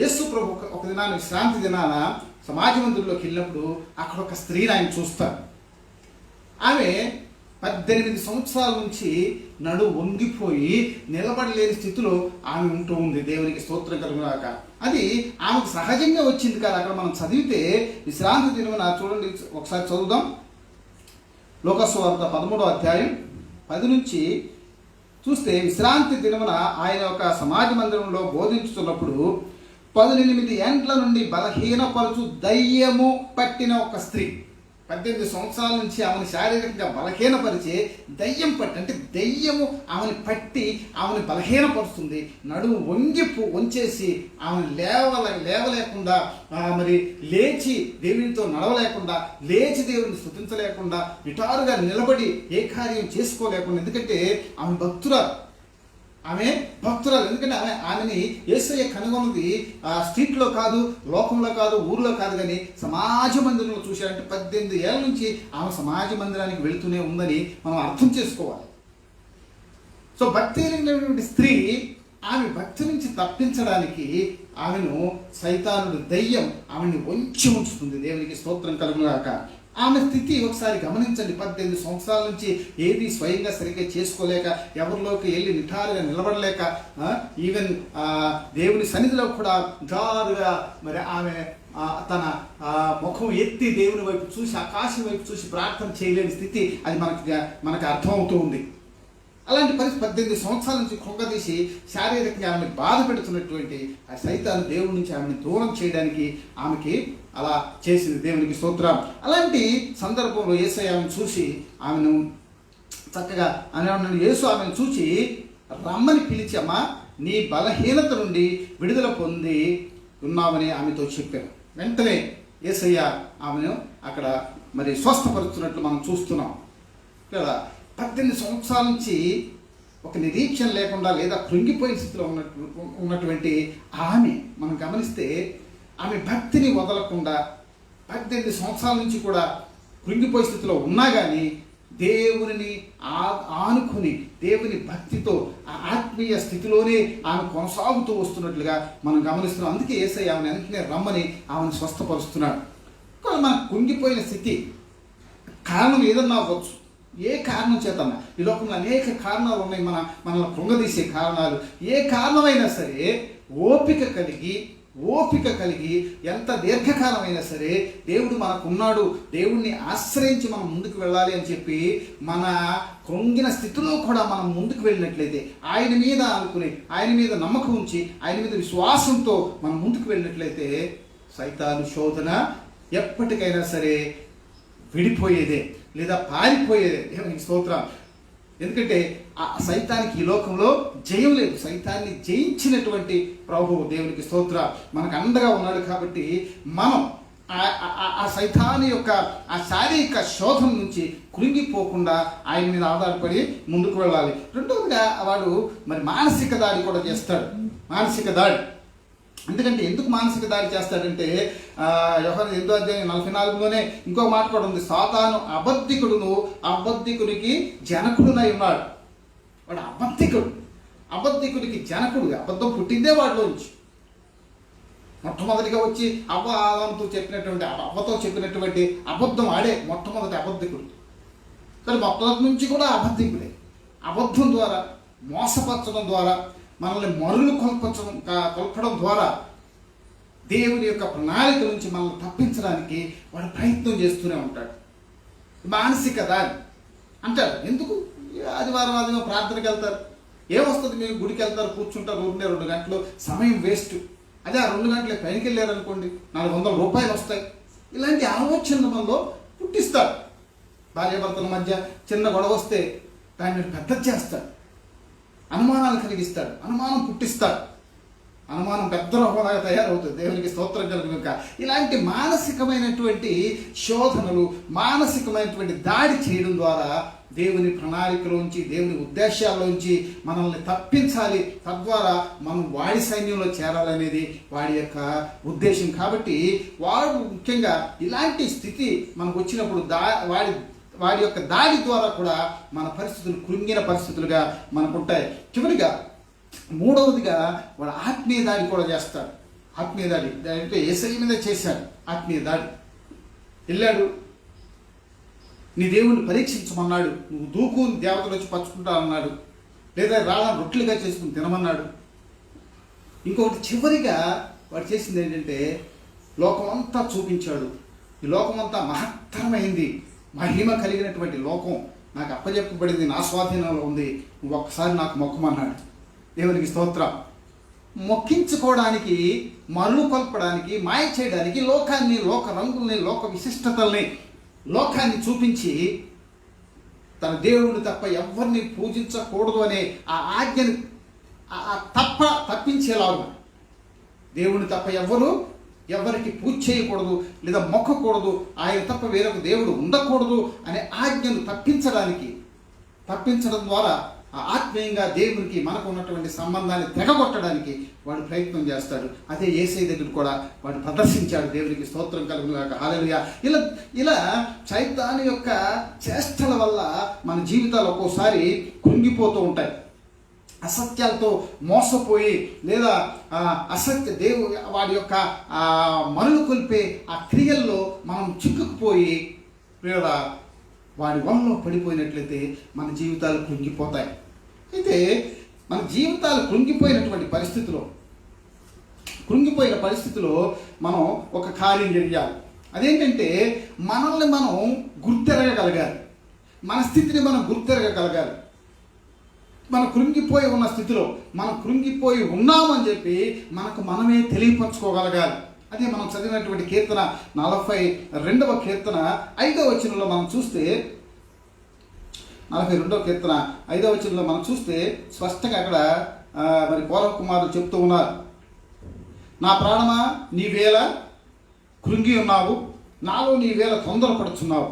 యేసు ప్రభు ఒక దినాన విశ్రాంతి దినాన సమాజ మందిరంలోకి వెళ్ళినప్పుడు అక్కడ ఒక స్త్రీని ఆయన చూస్తారు. ఆమె 18 సంవత్సరాల నుంచి వంగిపోయి నిలబడలేని స్థితిలో ఆమె ఉంటూ ఉంది. దేవునికి స్తోత్రం కలుగుగాక. అది ఆమెకు సహజంగా వచ్చింది కాదు. అక్కడ మనం చదివితే విశ్రాంతి దినమున చూడండి, ఒకసారి చదువుదాం. లూకాసు వార్త 13వ అధ్యాయం 10 నుంచి చూస్తే, విశ్రాంతి దినమున ఆయన ఒక సమాజ మందిరంలో బోధించుతున్నప్పుడు 18 ఏండ్ల నుండి బలహీనపరచు దయ్యము పట్టిన ఒక స్త్రీ, 18 సంవత్సరాల నుంచి ఆమెను శారీరకంగా బలహీనపరిచే దయ్యం పట్టి, అంటే దయ్యము ఆమెను పట్టి ఆమెను బలహీనపరుస్తుంది. నడుము వంచేసి ఆమెను లేవలేకుండా, మరి లేచి దేవునితో నడవలేకుండా, లేచి దేవుని స్తుతించలేకుండా, విటారుగా నిలబడి ఏ కార్యం చేసుకోలేకుండా. ఎందుకంటే ఆమె భక్తురాలు. ఎందుకంటే ఆమెని యేసయ్య కనుగొన్నది స్ట్రీట్లో కాదు, లోకంలో కాదు, ఊర్లో కాదు, కానీ సమాజ మందిరంలో చూశారంటే 18 ఏళ్ళ నుంచి ఆమె సమాజ మందిరానికి వెళుతూనే ఉందని మనం అర్థం చేసుకోవాలి. సో భక్తి కలిగినటువంటి స్త్రీ ఆమె భక్తి నుంచి తప్పించడానికి ఆమెను సైతానుడు దయ్యం ఆమెను వంచి ఉంచుతుంది. దేవునికి స్తోత్రం కలుగుగాక. ఆమె స్థితి ఒకసారి గమనించండి. 18 సంవత్సరాల నుంచి ఏది స్వయంగా సరిగ్గా చేసుకోలేక, ఎవరిలోకి వెళ్ళి నిఠారుగా నిలబడలేక, ఈవెన్ దేవుని సన్నిధిలో కూడా జారుగా మరి ఆమె తన ముఖం ఎత్తి దేవుని వైపు చూసి, ఆకాశం వైపు చూసి ప్రార్థన చేయలేని స్థితి అది మనకు అర్థమవుతూ ఉంది. అలాంటి పరిస్థితి 18 సంవత్సరాల నుంచి కృంగదీసి శారీరకంగా ఆమెను బాధ పెడుతున్నటువంటి ఆ సైతాను దేవుడి నుంచి ఆమెను దూరం చేయడానికి ఆమెకి అలా చేసింది. దేవునికి స్తోత్రం. అలాంటి సందర్భంలో యేసయ్య ఆమెను చూసి ఆమెను చక్కగా యేసు ఆమెను చూసి రమ్మని పిలిచి, అమ్మా నీ బలహీనత నుండి విడుదల పొంది ఉన్నామని ఆమెతో చెప్పాను. వెంటనే యేసయ్య ఆమెను అక్కడ మరి స్వస్థపరుస్తున్నట్లు మనం చూస్తున్నాం కదా. 18 సంవత్సరాల నుంచి ఒక నిరీక్షణ లేకుండా లేదా కృంగిపోయిన స్థితిలో ఉన్నటువంటి ఆమె మనం గమనిస్తే, ఆమె భక్తిని వదలకుండా 18 సంవత్సరాల నుంచి కూడా కృంగిపోయే స్థితిలో ఉన్నా కానీ దేవుని ఆనుకుని దేవుని భక్తితో ఆ ఆత్మీయ స్థితిలోనే ఆమె కొనసాగుతూ వస్తున్నట్లుగా మనం గమనిస్తున్నాం. అందుకే యేసయ్య ఆమెను వెంటనే రమ్మని ఆమెను స్వస్థపరుస్తున్నాడు. మన కృంగిపోయిన స్థితి కారణం ఏదన్నా అవ్వచ్చు. ఏ కారణం చేతన్నా, ఈ లోకంలో అనేక కారణాలు ఉన్నాయి మనల్ని కృంగదీసే కారణాలు. ఏ కారణమైనా సరే ఓపిక కలిగి ఎంత దీర్ఘకాలమైనా సరే దేవుడు మనకున్నాడు, దేవుడిని ఆశ్రయించి మనం ముందుకు వెళ్ళాలి అని చెప్పి మన కృంగిన స్థితిలో కూడా మనం ముందుకు వెళ్ళినట్లయితే, ఆయన మీద అనుకుని, ఆయన మీద నమ్మకం ఉంచి, ఆయన మీద విశ్వాసంతో మనం ముందుకు వెళ్ళినట్లయితే సైతాను శోధన ఎప్పటికైనా సరే విడిపోయేదే లేదా పారిపోయేదే. దేవునికి స్తోత్రం. ఎందుకంటే ఆ సైతానికి ఈ లోకంలో జయం లేదు. సైతాన్ని జయించినటువంటి ప్రభువు దేవునికి స్తోత్రం మనకు అండగా ఉన్నాడు. కాబట్టి మనం ఆ సైతాని యొక్క ఆ శారీరక శోధన నుంచి కృంగిపోకుండా ఆయన మీద ఆధారపడి ముందుకు వెళ్ళాలి. రెండవదిగా వాడు మరి మానసిక దాడి కూడా చేస్తాడు. మానసిక దాడి ఎందుకంటే ఎందుకు మానసిక దాడి చేస్తాడంటే, యోహాను 8:44లోనే ఇంకో మాట కూడా ఉంది, సాతాను అబద్ధికునికి జనకుడునై ఉన్నాడు. వాడు అబద్ధికుడికి జనకుడు. అబద్ధం పుట్టిందే వాడిలోంచి. మొట్టమొదటిగా వచ్చి ఆదాముతో చెప్పినటువంటి అబద్ధం ఆడే మొట్టమొదటి అబద్ధికుడు. కానీ మొట్టమొదటి నుంచి కూడా అబద్ధికుడే. అబద్ధం ద్వారా, మోసపరచడం ద్వారా, మనల్ని మరులు కొల్పడం ద్వారా దేవుని యొక్క ప్రణాళిక నుంచి మనల్ని తప్పించడానికి వాడు ప్రయత్నం చేస్తూనే ఉంటాడు. మానసిక దాడి అంటారు. ఎందుకు ఆదివారం ప్రార్థనకి వెళ్తారు, ఏమొస్తుంది, మీరు గుడికి వెళ్తారు, కూర్చుంటారు, 2 గంటలు సమయం వేస్ట్. అదే ఆ 2 గంటలే పైకి వెళ్ళారనుకోండి, 400 రూపాయలు వస్తాయి. ఇలాంటి ఆలోచనలు మనలో పుట్టిస్తారు. భార్యాభర్తల మధ్య చిన్న గొడవ వస్తే దాన్ని పెద్ద చేస్తాడు, అనుమానాలు కలిగిస్తాడు, అనుమానం పుట్టిస్తాడు. అనుమానం పెద్ద రూపంలాగా తయారవుతుంది. దేవునికి స్తోత్రం కలుగుగాక. ఇలాంటి మానసికమైనటువంటి శోధనలు, మానసికమైనటువంటి దాడి చేయడం ద్వారా దేవుని ప్రణాళికలోంచి, దేవుని ఉద్దేశాల్లోంచి మనల్ని తప్పించాలి, తద్వారా మనం వాడి సైన్యంలో చేరాలనేది వాడి యొక్క ఉద్దేశం. కాబట్టి వాడు ముఖ్యంగా ఇలాంటి స్థితి మనకు వచ్చినప్పుడు వాడి యొక్క దాడి ద్వారా కూడా మన పరిస్థితులు కృంగిన పరిస్థితులుగా మనకు ఉంటాయి. చివరిగా మూడవదిగా వాడు ఆత్మీయ దాడి కూడా చేస్తాడు. ఆత్మీయ దాడి అంటే యేసయ్య మీద చేశాడు ఆత్మీయ దాడి. వెళ్ళాడు, నీ దేవుణ్ణి పరీక్షించమన్నాడు, నువ్వు దూకు దేవతలు వచ్చి పంచుకుంటానన్నాడు, లేదా రాళ్ళను రొట్టెలుగా చేసుకుని తినమన్నాడు. ఇంకొకటి చివరిగా వాడు చేసింది ఏంటంటే లోకమంతా చూపించాడు. ఈ లోకమంతా మహత్తరమైంది, మహిమ కలిగినటువంటి లోకం నాకు అప్పచెప్పబడింది, నా స్వాధీనంలో ఉంది, నువ్వు ఒక్కసారి నాకు మొక్కమన్నాడు. దేవునికి స్తోత్రం. మొక్కించుకోవడానికి, మరులు కొల్పడానికి, మాయ చేయడానికి లోకాన్ని, లోక రంగుల్ని, లోక విశిష్టతల్ని, లోకాన్ని చూపించి తన దేవుడిని తప్ప ఎవరిని పూజించకూడదు అనే ఆ ఆజ్ఞని తప్పించేలాగా, దేవుడిని తప్ప ఎవరికి పూజ చేయకూడదు లేదా మొక్కకూడదు, ఆయన తప్ప వేరొక దేవుడు ఉండకూడదు అనే ఆజ్ఞను తప్పించడం ద్వారా ఆత్మీయంగా దేవునికి మనకు ఉన్నటువంటి సంబంధాన్ని తెగగొట్టడానికి వాడు ప్రయత్నం చేస్తాడు. అదే యేసయ్య దగ్గర కూడా వాడు ప్రదర్శించాడు. దేవునికి స్తోత్రం కలుగుగాక, హల్లెలూయా. ఇలా సైతాను యొక్క చేష్టల వల్ల మన జీవితాలు ఒక్కోసారి కృంగిపోతూ ఉంటాయి. అసత్యాలతో మోసపోయి లేదా వాడి యొక్క మనులు కొలిపే ఆ క్రియల్లో మనం చిక్కుకుపోయి లేదా వాడి వలలో పడిపోయినట్లయితే మన జీవితాలు కృంగిపోతాయి. అయితే మన జీవితాలు కృంగిపోయిన పరిస్థితిలో మనం ఒక కార్యం చేయాలి. అదేంటంటే మనల్ని మనం గుర్తెరగగలగాలి, మన స్థితిని మనం గుర్తెరగగలగాలి. మనం కృంగిపోయి ఉన్న స్థితిలో మనం కృంగిపోయి ఉన్నామని చెప్పి మనకు మనమే తెలియపరచుకోగలగాలి. అదే మనం చదివినటువంటి కీర్తన 42వ కీర్తన 5వ వచనంలో మనం చూస్తే, 42వ కీర్తన 5వ వచనంలో మనం చూస్తే స్పష్టంగా అక్కడ మరి కోరవ కుమారులు చెప్తూ ఉన్నారు, నా ప్రాణమా నీవేళ కృంగి ఉన్నావు, నాలో నీవేళ తొందరపడుచున్నావు,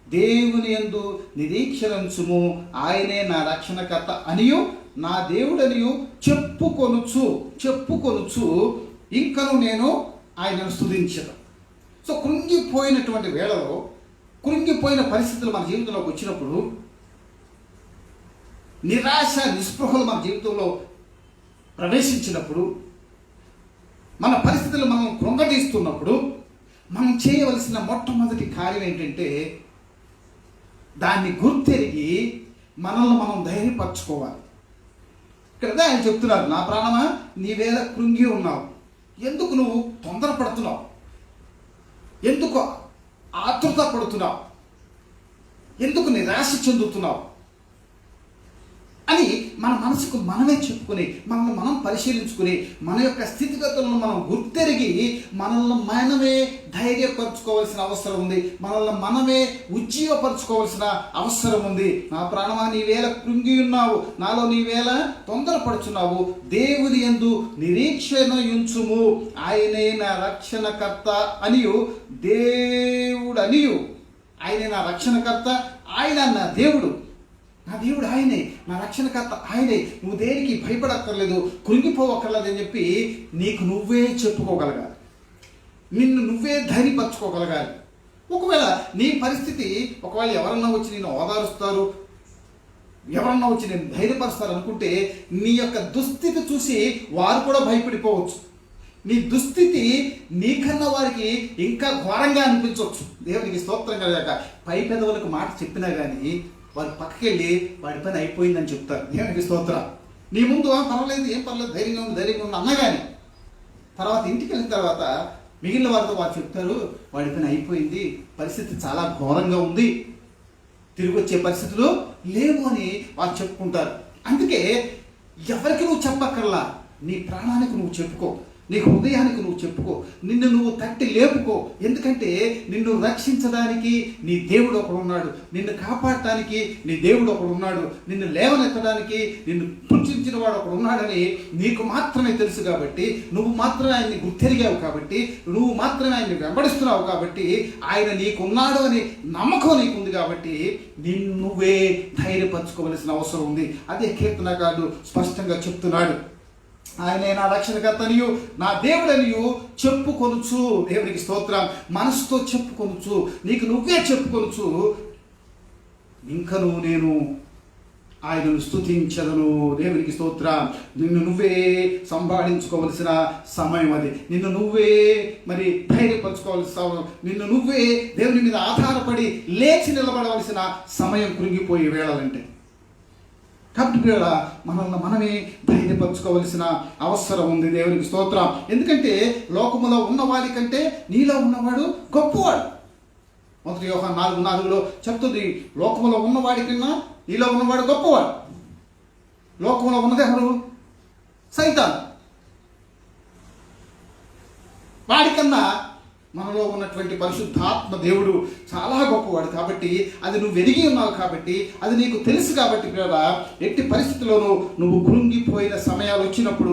దేవుని యందు నిరీక్షణించుము, ఆయనే నా రక్షణకర్త అనియు నా దేవుడనియు చెప్పుకొనుచు ఇంకను నేను ఆయనను స్తుతించను. సో కృంగిపోయినటువంటి వేళలో, కృంగిపోయిన పరిస్థితులు మన జీవితంలోకి వచ్చినప్పుడు, నిరాశ నిస్పృహలు మన జీవితంలో ప్రవేశించినప్పుడు, మన పరిస్థితులు మనం కృంగదీస్తున్నప్పుడు మనం చేయవలసిన మొట్టమొదటి కార్యం ఏంటంటే దాన్ని గుర్తెరిగి మనల్ని మనం ధైర్యపరచుకోవాలి. ఇక్కడ ఆయన చెప్తున్నారు, నా ప్రాణమా నీవేళ కృంగి ఉన్నావు, ఎందుకు నువ్వు తొందరపడుతున్నావు, ఎందుకు ఆతృత పడుతున్నావు, ఎందుకు నిరాశ చెందుతున్నావు అని మన మనసుకు మనమే చెప్పుకొని, మనల్ని మనం పరిశీలించుకుని, మన యొక్క స్థితిగతులను మనం గుర్తెరిగి మనల్ని మనమే ధైర్యపరచుకోవాల్సిన అవసరం ఉంది, మనల్ని మనమే ఉజ్జీవపరచుకోవాల్సిన అవసరం ఉంది. నా ప్రాణమా నీవేళ కృంగి ఉన్నావు, నాలో నీవేళ తొందరపడుచున్నావు, దేవుని యందు నిరీక్షణ ఉంచుము, ఆయనే నా రక్షణకర్త అనియు, దేవుడు అనియు, ఆయనే నా రక్షణకర్త, ఆయన నా దేవుడు, నా దేవుడు ఆయనే, నా రక్షణకర్త ఆయనే, నువ్వు దేనికి భయపడక్కర్లేదు, కృంగిపోవక్కర్లేదు అని చెప్పి నీకు నువ్వే చెప్పుకోగలగాలి, నిన్ను నువ్వే ధైర్యపరచుకోగలగాలి. ఒకవేళ నీ పరిస్థితి, ఒకవేళ ఎవరన్నా వచ్చి నిన్ను ఓదారుస్తారు, ఎవరన్నా వచ్చి నేను ధైర్యపరుస్తారు అనుకుంటే నీ యొక్క దుస్థితి చూసి వారు కూడా భయపడిపోవచ్చు. నీ దుస్థితి నీకన్నా వారికి ఇంకా ఘోరంగా అనిపించవచ్చు. దేవునికి స్తోత్రం కలగాక. పై పెదవులకు మాట చెప్పినా కానీ వారు పక్కకి వెళ్ళి వాడి పని అయిపోయిందని చెప్తారు. దేవునికి స్తోత్రం. నీ ముందు పర్వాలేదు, ఏం పర్లేదు, ధైర్యంగా ఉంది అన్నా కానీ తర్వాత ఇంటికి వెళ్ళిన తర్వాత మిగిలిన వారితో వారు చెప్తారు, వాడి పని అయిపోయింది, పరిస్థితి చాలా ఘోరంగా ఉంది, తిరిగి వచ్చే పరిస్థితులు లేవు అని వారు చెప్పుకుంటారు. అందుకే ఎవరికి నువ్వు చెప్పక్కర్లా, నీ ప్రాణానికి నువ్వు చెప్పుకో. నీ హృదయానికి నువ్వు చెప్పుకో, నిన్ను నువ్వు తట్టి లేపుకో. ఎందుకంటే నిన్ను రక్షించడానికి నీ దేవుడు ఒకడు ఉన్నాడు, నిన్ను కాపాడటానికి నీ దేవుడు ఒకడు ఉన్నాడు, నిన్ను లేవనెత్తడానికి నిన్ను పుంచిన వాడు ఒకడు ఉన్నాడని నీకు మాత్రమే తెలుసు. కాబట్టి నువ్వు మాత్రమే ఆయన్ని గుర్తెరిగావు, కాబట్టి నువ్వు మాత్రమే ఆయన్ని వెంబడిస్తున్నావు, కాబట్టి ఆయన నీకున్నాడు అని నమ్మకం నీకుంది. కాబట్టి నిన్ను నువ్వే ధైర్యపరచుకోవలసిన అవసరం ఉంది. అదే కీర్తనకారుడు స్పష్టంగా చెప్తున్నాడు. ఆయనే నా రక్షణకర్తనియు నా దేవుడనియు చెప్పుకొనుచు. దేవునికి స్తోత్రం. మనసుతో చెప్పుకొనుచు, నీకు నువ్వే చెప్పుకొనుచు, ఇంకను నేను ఆయనను స్తుతించదను. దేవునికి స్తోత్రం. నిన్ను నువ్వే సంభాళించుకోవలసిన సమయం అది. నిన్ను నువ్వే మరి ధైర్యపరచుకోవాల్సిన, నిన్ను నువ్వే దేవుని మీద ఆధారపడి లేచి నిలబడవలసిన సమయం కృంగిపోయే వేళలంటే. కాబట్టి పిల్లల మనల్ని మనమే ధైర్యపరచుకోవలసిన అవసరం ఉంది. దేవునికి స్తోత్రం. ఎందుకంటే లోకములో ఉన్నవాడి కంటే నీలో ఉన్నవాడు గొప్పవాడు. 1 యోహాను 4:4 చెప్తుంది, లోకములో ఉన్నవాడి కన్నా నీలో ఉన్నవాడు గొప్పవాడు. లోకంలో ఉన్నది ఎవరు? సైతాను. వాడికన్నా మనలో ఉన్నటువంటి పరిశుద్ధాత్మ దేవుడు చాలా గొప్పవాడు. కాబట్టి అది నువ్వు ఎరిగి ఉన్నావు, కాబట్టి అది నీకు తెలుసు. కాబట్టి పిల్లలా, ఎట్టి పరిస్థితుల్లోనూ నువ్వు కృంగిపోయిన సమయాలు వచ్చినప్పుడు,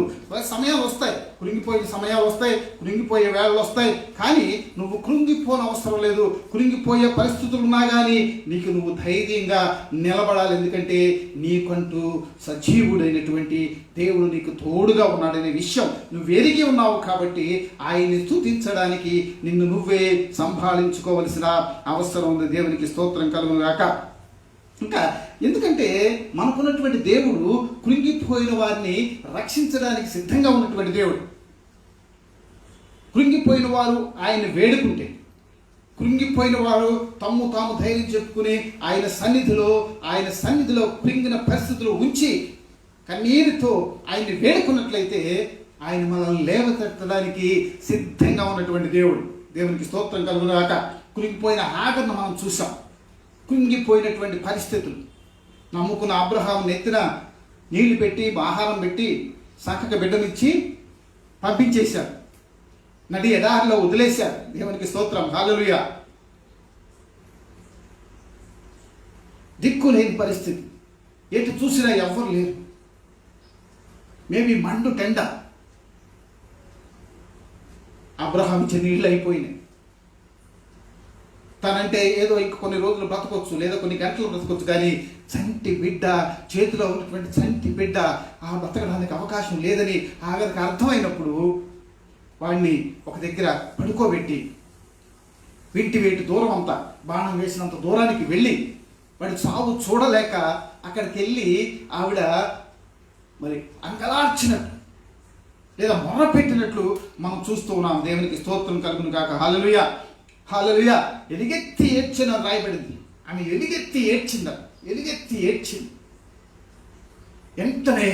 సమయాలు వస్తాయి, కృంగిపోయిన సమయాలు వస్తాయి, కృంగిపోయే వేళలు వస్తాయి. కానీ నువ్వు కృంగిపోని అవసరం లేదు. కృంగిపోయే పరిస్థితులు ఉన్నా కానీ నీకు నువ్వు ధైర్యంగా నిలబడాలి. ఎందుకంటే నీకంటూ సజీవుడైనటువంటి దేవుడు నీకు తోడుగా ఉన్నాడనే విషయం నువ్వు ఎరిగి ఉన్నావు. కాబట్టి ఆయన్ని స్తుతించడానికి నిన్ను నువ్వే సంభాళించుకోవలసిన అవసరం ఉంది. దేవునికి స్తోత్రం కలుగును గాక. ఇంకా ఎందుకంటే మనకున్నటువంటి దేవుడు కృంగిపోయిన వారిని రక్షించడానికి సిద్ధంగా ఉన్నటువంటి దేవుడు. కృంగిపోయిన వారు ఆయన వేడుకుంటే, కృంగిపోయిన వారు తాము ధైర్యం చెప్పుకుని ఆయన సన్నిధిలో కృంగిన పరిస్థితులు ఉంచి కన్నీరుతో ఆయన్ని వేడుకున్నట్లయితే ఆయన మనల్ని లేవనెత్తడానికి సిద్ధంగా ఉన్నటువంటి దేవుడు. దేవునికి స్తోత్రం కలుగుగాక. కృంగిపోయిన హాగర్ను మనం చూసాం. కృంగిపోయినటువంటి పరిస్థితులు. నమ్ముకున్న అబ్రహాము నెత్తిన నీళ్లు పెట్టి ఆహారం పెట్టి చక్కగా బిడ్డనిచ్చి పంపించేశారు. నడి ఎడారిలో వదిలేశారు. దేవునికి స్తోత్రం. హల్లెలూయా. దిక్కు లేని పరిస్థితి, ఎటు చూసినా ఎవ్వరు లేరు. మేబీ మండు టెండ. అబ్రహాం ఇచ్చే నీళ్ళు అయిపోయినాయి. తనంటే ఏదో ఇంక కొన్ని రోజులు బ్రతకొచ్చు, లేదా కొన్ని గంటలు బ్రతకొచ్చు, కానీ చంటి బిడ్డ, చేతిలో ఉన్నటువంటి చంటి బిడ్డ ఆ బ్రతకడానికి అవకాశం లేదని ఆగరికి అర్థమైనప్పుడు వాడిని ఒక దగ్గర పడుకోబెట్టి వింటి వేటి దూరం అంతా, బాణం వేసినంత దూరానికి వెళ్ళి వాడి చావు చూడలేక అక్కడికి వెళ్ళి ఆవిడ మరి అంగలార్చినట్టు లేదా మొర్ర పెట్టినట్లు మనం చూస్తూ ఉన్నాం. దేవునికి స్తోత్రం కలుగును కాక. హల్లెలూయా, హల్లెలూయా. ఎలుగెత్తి ఏడ్చిన రాయబడింది. ఆమె ఎలుగెత్తి ఏడ్చింది. వెంటనే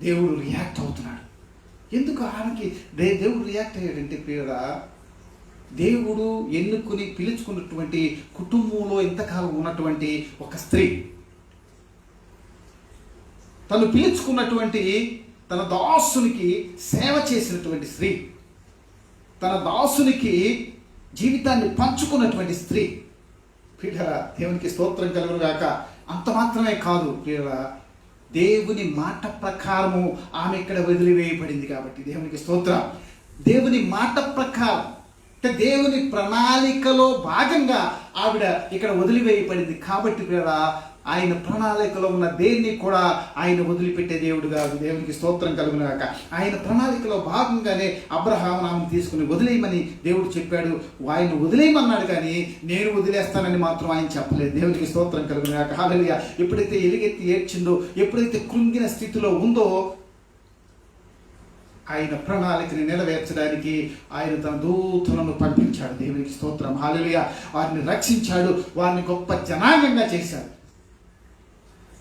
దేవుడు రియాక్ట్ అవుతున్నాడు. ఎందుకు ఆమెకి దేవుడు రియాక్ట్ అయ్యాడంటే, ప్రియుడా, దేవుడు ఎన్నుకుని పిలుచుకున్నటువంటి కుటుంబంలో ఇంతకాలం ఉన్నటువంటి ఒక స్త్రీ, తను పిలుచుకున్నటువంటి తన దాసునికి సేవ చేసినటువంటి స్త్రీ, తన దాసునికి జీవితాన్ని పంచుకున్నటువంటి స్త్రీ. ప్రియరా, దేవునికి స్తోత్రం కలుగును గాక. అంత మాత్రమే కాదు ప్రియరా, దేవుని మాట ప్రకారము ఆమె ఇక్కడ వదిలివేయబడింది. కాబట్టి దేవునికి స్తోత్రం. దేవుని మాట ప్రకారం అంటే దేవుని ప్రణాళికలో భాగంగా ఆవిడ ఇక్కడ వదిలివేయబడింది. కాబట్టి ప్రియరా, ఆయన ప్రణాళికలో ఉన్న దేన్ని కూడా ఆయన వదిలిపెట్టే దేవుడు కాదు. దేవునికి స్తోత్రం కలుగును గాక. ఆయన ప్రణాళికలో భాగంగానే అబ్రహాము ఆమెను తీసుకుని వదిలేయమని దేవుడు చెప్పాడు. ఆయన వదిలేయమన్నాడు, కానీ నేను వదిలేస్తానని మాత్రం ఆయన చెప్పలేదు. దేవునికి స్తోత్రం కలుగును గాక. హల్లెలూయా. ఎప్పుడైతే ఎలుగెత్తి ఏడ్చిందో, ఎప్పుడైతే కృంగిన స్థితిలో ఉందో, ఆయన ప్రణాళికని నెరవేర్చడానికి ఆయన తన దూతలను పంపించాడు. దేవునికి స్తోత్రం. హల్లెలూయా. వారిని రక్షించాడు, వారిని గొప్ప జనాంగంగా చేశాడు.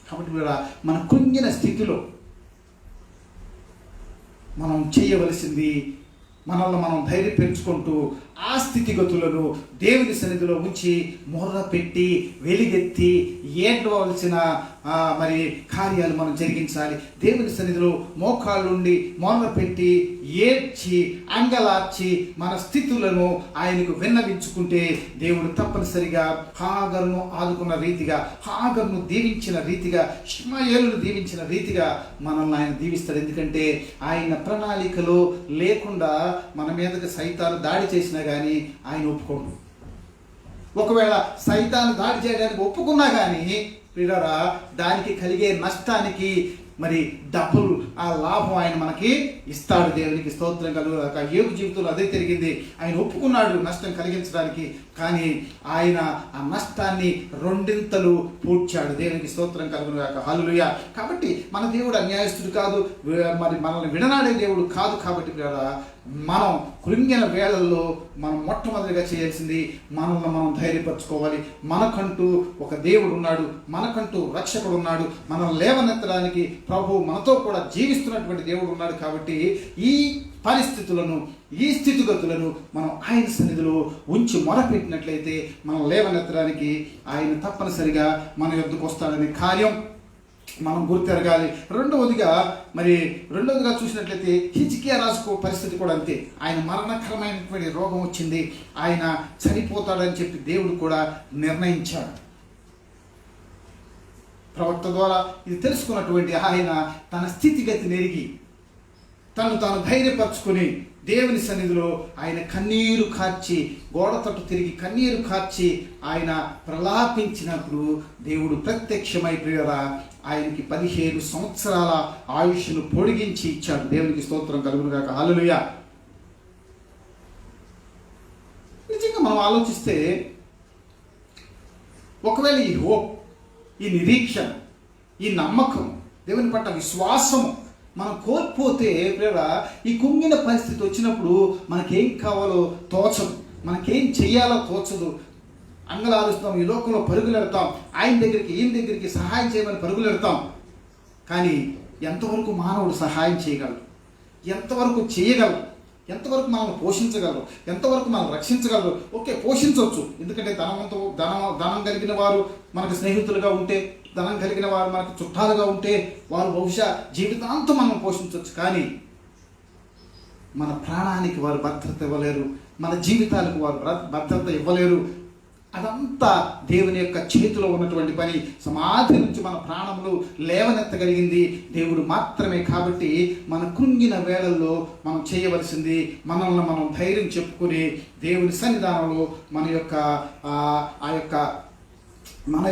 కాబట్టి మన కృంగిన స్థితిలో మనం చేయవలసింది, మనల్ని మనం ధైర్యం పెంచుకుంటూ ఆ స్థితిగతులను దేవుని సన్నిధిలో ఉంచి మొర్ర పెట్టి వెలిగెత్తి ఏడవలసిన మరి కార్యాలు మనం జరిగించాలి. దేవుని సన్నిధిలో మోకాళ్ళుండి మొర్ర పెట్టి ఏడ్చి అంగలార్చి మన స్థితులను ఆయనకు విన్నవించుకుంటే దేవుడు తప్పనిసరిగా హాగరును ఆదుకున్న రీతిగా, హాగరును దీవించిన రీతిగా, ఇష్మాయేలును దీవించిన రీతిగా మనల్ని ఆయన దీవిస్తాడు. ఎందుకంటే ఆయన ప్రణాళికలో లేకుండా మన మీదకి సైతాను దాడి చేసినా కానీ ఆయన ఒప్పుకోడు. ఒకవేళ సైతాను దాడి చేయడానికి ఒప్పుకున్నా కానీ ప్రియులారా, దానికి కలిగే నష్టానికి మరి డబ్బులు ఆ లాభం ఆయన మనకి ఇస్తాడు. దేవునికి స్తోత్రం కలుగుగాక. యోబు జీవితంలో అదే జరిగింది. ఆయన ఒప్పుకున్నాడు నష్టం కలిగించడానికి, కానీ ఆయన ఆ నష్టాన్ని రెండింతలు పూడ్చాడు. దేవునికి స్తోత్రం కలుగుగాక. హల్లెలూయా. కాబట్టి మన దేవుడు అన్యాయస్తుడు కాదు, మరి మనల్ని విడనాడే దేవుడు కాదు. కాబట్టి మనం కృంగిన వేళల్లో మనం మొట్టమొదటిగా చేయాల్సింది మనల్ని మనం ధైర్యపరచుకోవాలి. మనకంటూ ఒక దేవుడు ఉన్నాడు, మనకంటూ రక్షకుడు ఉన్నాడు, మనం లేవనెత్తడానికి ప్రభు మనతో కూడా జీవిస్తున్నటువంటి దేవుడు ఉన్నాడు. కాబట్టి ఈ పరిస్థితులను, ఈ స్థితిగతులను మనం ఆయన సన్నిధిలో ఉంచి మొరపెట్టినట్లయితే మనం లేవనెత్తడానికి ఆయన తప్పనిసరిగా మన యొద్దకు వస్తాడనే కార్యం మనం గుర్తెరగాలి. రెండవదిగా చూసినట్లయితే హిజ్కియా రాజుకు పరిస్థితి కూడా అంతే. ఆయన మరణకరమైనటువంటి రోగం వచ్చింది, ఆయన చనిపోతాడని చెప్పి దేవుడు కూడా నిర్ణయించాడు. ప్రవక్త ద్వారా ఇది తెలుసుకున్నటువంటి ఆయన తన స్థితిగతిని ఎరిగి తాను ధైర్యపరచుకొని దేవుని సన్నిధిలో ఆయన కన్నీరు కార్చి, గోడ తట్టు తిరిగి కన్నీరు కార్చి ఆయన ప్రలాపించినప్పుడు దేవుడు ప్రత్యక్షమై ప్రియరా ఆయనకి 15 సంవత్సరాల ఆయుష్ను పొడిగించి ఇచ్చాడు. దేవునికి స్తోత్రం కలుగునుగాక. హల్లెలూయా. నిజంగా మనం ఆలోచిస్తే ఒకవేళ ఈ హోప్, ఈ నిరీక్షణ, ఈ నమ్మకం, దేవుని పట్ల విశ్వాసం మనం కోల్పోతే ఈ కుంగిన పరిస్థితి వచ్చినప్పుడు మనకేం కావాలో తోచదు, మనకేం చెయ్యాలో తోచదు. అంగలారుస్తాం, ఈ లోకంలో పరుగులెడతాం, ఆయన దగ్గరికి ఈయన దగ్గరికి సహాయం చేయమని పరుగులెడతాం. కానీ ఎంతవరకు మానవుడు సహాయం చేయగలడు, ఎంతవరకు చేయగలరు, ఎంతవరకు మనల్ని పోషించగలరు, ఎంతవరకు మనం రక్షించగలరు? ఓకే, పోషించవచ్చు. ఎందుకంటే ధనం కలిగిన వారు మనకు స్నేహితులుగా ఉంటే, ధనం కలిగిన వారు మనకు చుట్టాలుగా ఉంటే వారు బహుశా జీవితాంతం మనం పోషించవచ్చు. కానీ మన ప్రాణానికి వారు భద్రత ఇవ్వలేరు, మన జీవితాలకు వారు భద్రత ఇవ్వలేరు. అదంతా దేవుని యొక్క చేతిలో ఉన్నటువంటి పని. సమాధి నుంచి మన ప్రాణములు లేవనెత్తగలిగింది దేవుడు మాత్రమే. కాబట్టి మన కృంగిన వేళల్లో మనం చేయవలసింది మనల్ని మనం ధైర్యం చెప్పుకుని దేవుని సన్నిధానంలో మన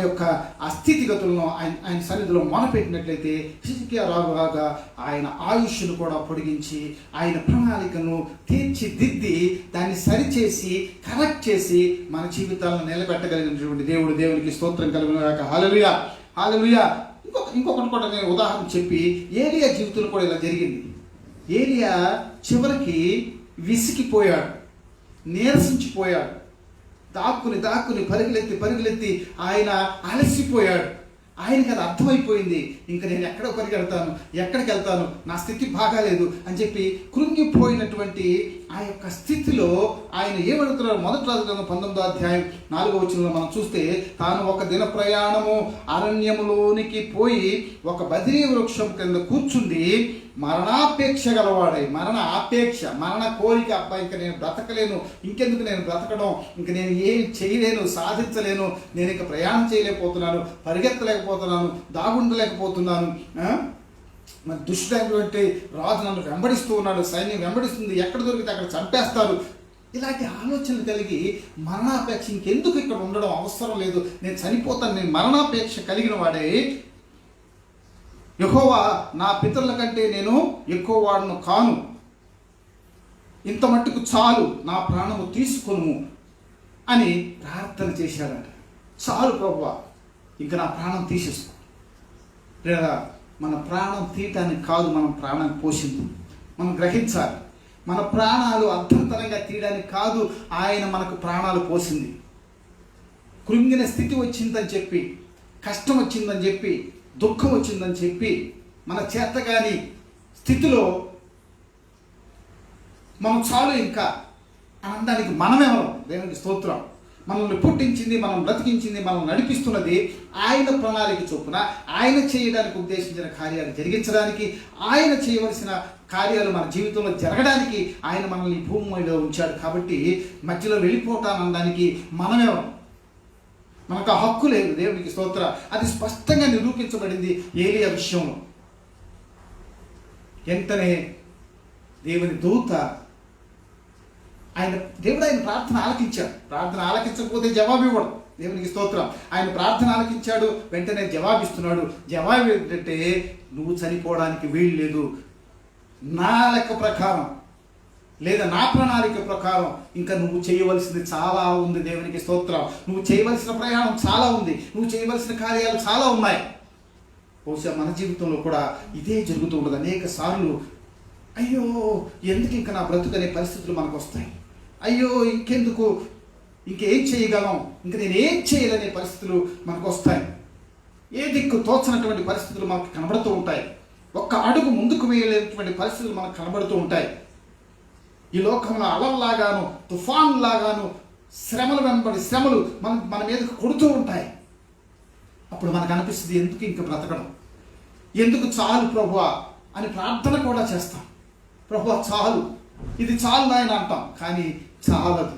యొక్క ఆ స్థితిగతులను ఆయన సన్నిధిలో మొనపెట్టినట్లయితే హిజ్కియా రాజుగా ఆయన ఆయుష్ను కూడా పొడిగించి ఆయన ప్రణాళికను తీర్చిదిద్ది దాన్ని సరిచేసి కరెక్ట్ చేసి మన జీవితాలను నిలబెట్టగలిగినటువంటి దేవుడు. దేవునికి స్తోత్రం కలుగునుగాక. హల్లెలూయా. హల్లెలూయా. ఇంకొకటి కూడా నేను ఉదాహరణ చెప్పి, ఏలియా జీవితంలో కూడా ఇలా జరిగింది. ఏలియా చివరికి విసిగిపోయాడు, నీరసించిపోయాడు. దాక్కుని పరుగులెత్తి ఆయన అలసిపోయాడు. ఆయనకి అది అర్థమైపోయింది, ఇంకా నేను ఎక్కడికి వెళ్తాను, నా స్థితి బాగాలేదు అని చెప్పి కృంగిపోయినటువంటి ఆ యొక్క స్థితిలో ఆయన ఏమడుగుతున్నారు? 1 రాజుల 19వ అధ్యాయం 4వ వచనంలో మనం చూస్తే, తాను ఒక దిన ప్రయాణము అరణ్యములోనికి పోయి ఒక బదిరీ వృక్షం కింద కూర్చుంది, మరణాపేక్ష గలవాడై, మరణ కోరిక, అబ్బా ఇంకా నేను బ్రతకలేను, ఇంకెందుకు నేను బ్రతకడం, ఇంక నేను ఏం చేయలేను, సాధించలేను, నేను ఇంకా ప్రయాణం చేయలేకపోతున్నాను, పరిగెత్తలేకపోతున్నాను, దాగుండలేకపోతున్నాను, మరి దుష్టుడైనటువంటి రాజు నన్ను వెంబడిస్తూ ఉన్నాడు, సైన్యం వెంబడిస్తుంది, ఎక్కడ దొరికితే అక్కడ చంపేస్తారు. ఇలాంటి ఆలోచనలు కలిగి మరణాపేక్ష, ఇంకెందుకు ఇక్కడ ఉండడం అవసరం లేదు, నేను చనిపోతాను, నేను మరణాపేక్ష కలిగిన వాడే, యెహోవా నా పితరుల కంటే నేను ఎక్కువ వాడును కాను, ఇంత మట్టుకు చాలు, నా ప్రాణము తీసుకొను అని ప్రార్థన చేశాడంట. చాలు ప్రభువా, ఇంకా నా ప్రాణం తీసేసుకో. లేదా మన ప్రాణం తీయటానికి కాదు, మనం ప్రాణం పోషింది. మనం గ్రహించాలి, మన ప్రాణాలు అర్థంతరంగా తీయడానికి కాదు ఆయన మనకు ప్రాణాలు పోసింది. కృంగిన స్థితి వచ్చిందని చెప్పి, కష్టం వచ్చిందని చెప్పి, దుఃఖం వచ్చిందని చెప్పి, మన చేతగాని స్థితిలో మనం చాలు ఇంకా అని అనడానికి మనమెవరం? దేవునికి స్తోత్రం. మనల్ని పుట్టించింది, మనం బ్రతికించింది, మనం నడిపిస్తున్నది ఆయన ప్రణాళిక చొప్పున, ఆయన చేయడానికి ఉద్దేశించిన కార్యాలు జరిగించడానికి, ఆయన చేయవలసిన కార్యాలు మన జీవితంలో జరగడానికి ఆయన మనల్ని ఈ భూమి మీద ఉంచాడు. కాబట్టి మధ్యలో వెళ్ళిపోతానడానికి మనమెవరం? మనకు ఆ హక్కు లేదు. దేవునికి స్తోత్ర. అది స్పష్టంగా నిరూపించబడింది ఏలియా విషయంలో. వెంటనే దేవుని దూత దేవుడు ఆయన ప్రార్థన ఆలకించాడు. ప్రార్థన ఆలకించకపోతే జవాబు ఇవ్వడు. దేవునికి స్తోత్రం. ఆయన ప్రార్థన ఆలకించాడు, వెంటనే జవాబిస్తున్నాడు. జవాబు ఏంటంటే, నువ్వు చనిపోవడానికి వీలు లేదు. నా లెక్క ప్రకారం లేదా నా ప్రణాళిక ప్రకారం ఇంకా నువ్వు చేయవలసింది చాలా ఉంది. దేవునికి స్తోత్రం. నువ్వు చేయవలసిన ప్రయాణం చాలా ఉంది, నువ్వు చేయవలసిన కార్యాలు చాలా ఉన్నాయి. బహుశా మన జీవితంలో కూడా ఇదే జరుగుతూ ఉండదు. అనేక సార్లు అయ్యో ఎందుకు ఇంకా నా బ్రతుకనే పరిస్థితులు మనకు వస్తాయి. అయ్యో ఇంకెందుకు, ఇంకేం చేయగలం, ఇంక నేను ఏం చేయలేనే పరిస్థితులు మనకు వస్తాయి. ఏ దిక్కు తోచనటువంటి పరిస్థితులు మనకు కనబడుతూ ఉంటాయి. ఒక్క అడుగు ముందుకు వేయలేనటువంటి పరిస్థితులు మనకు కనబడుతూ ఉంటాయి. ఈ లోకంలో అలల్లాగాను తుఫాన్ లాగాను శ్రమలు వెంబడి శ్రమలు మన మీదకు కొడుతూ ఉంటాయి. అప్పుడు మనకు అనిపిస్తుంది, ఎందుకు ఇంక బ్రతకడం, ఎందుకు చాలు ప్రభువా అని ప్రార్థన కూడా చేస్తాం. ప్రభువా చాలు, ఇది చాలు నాయన అంటాం. కానీ చాలదు.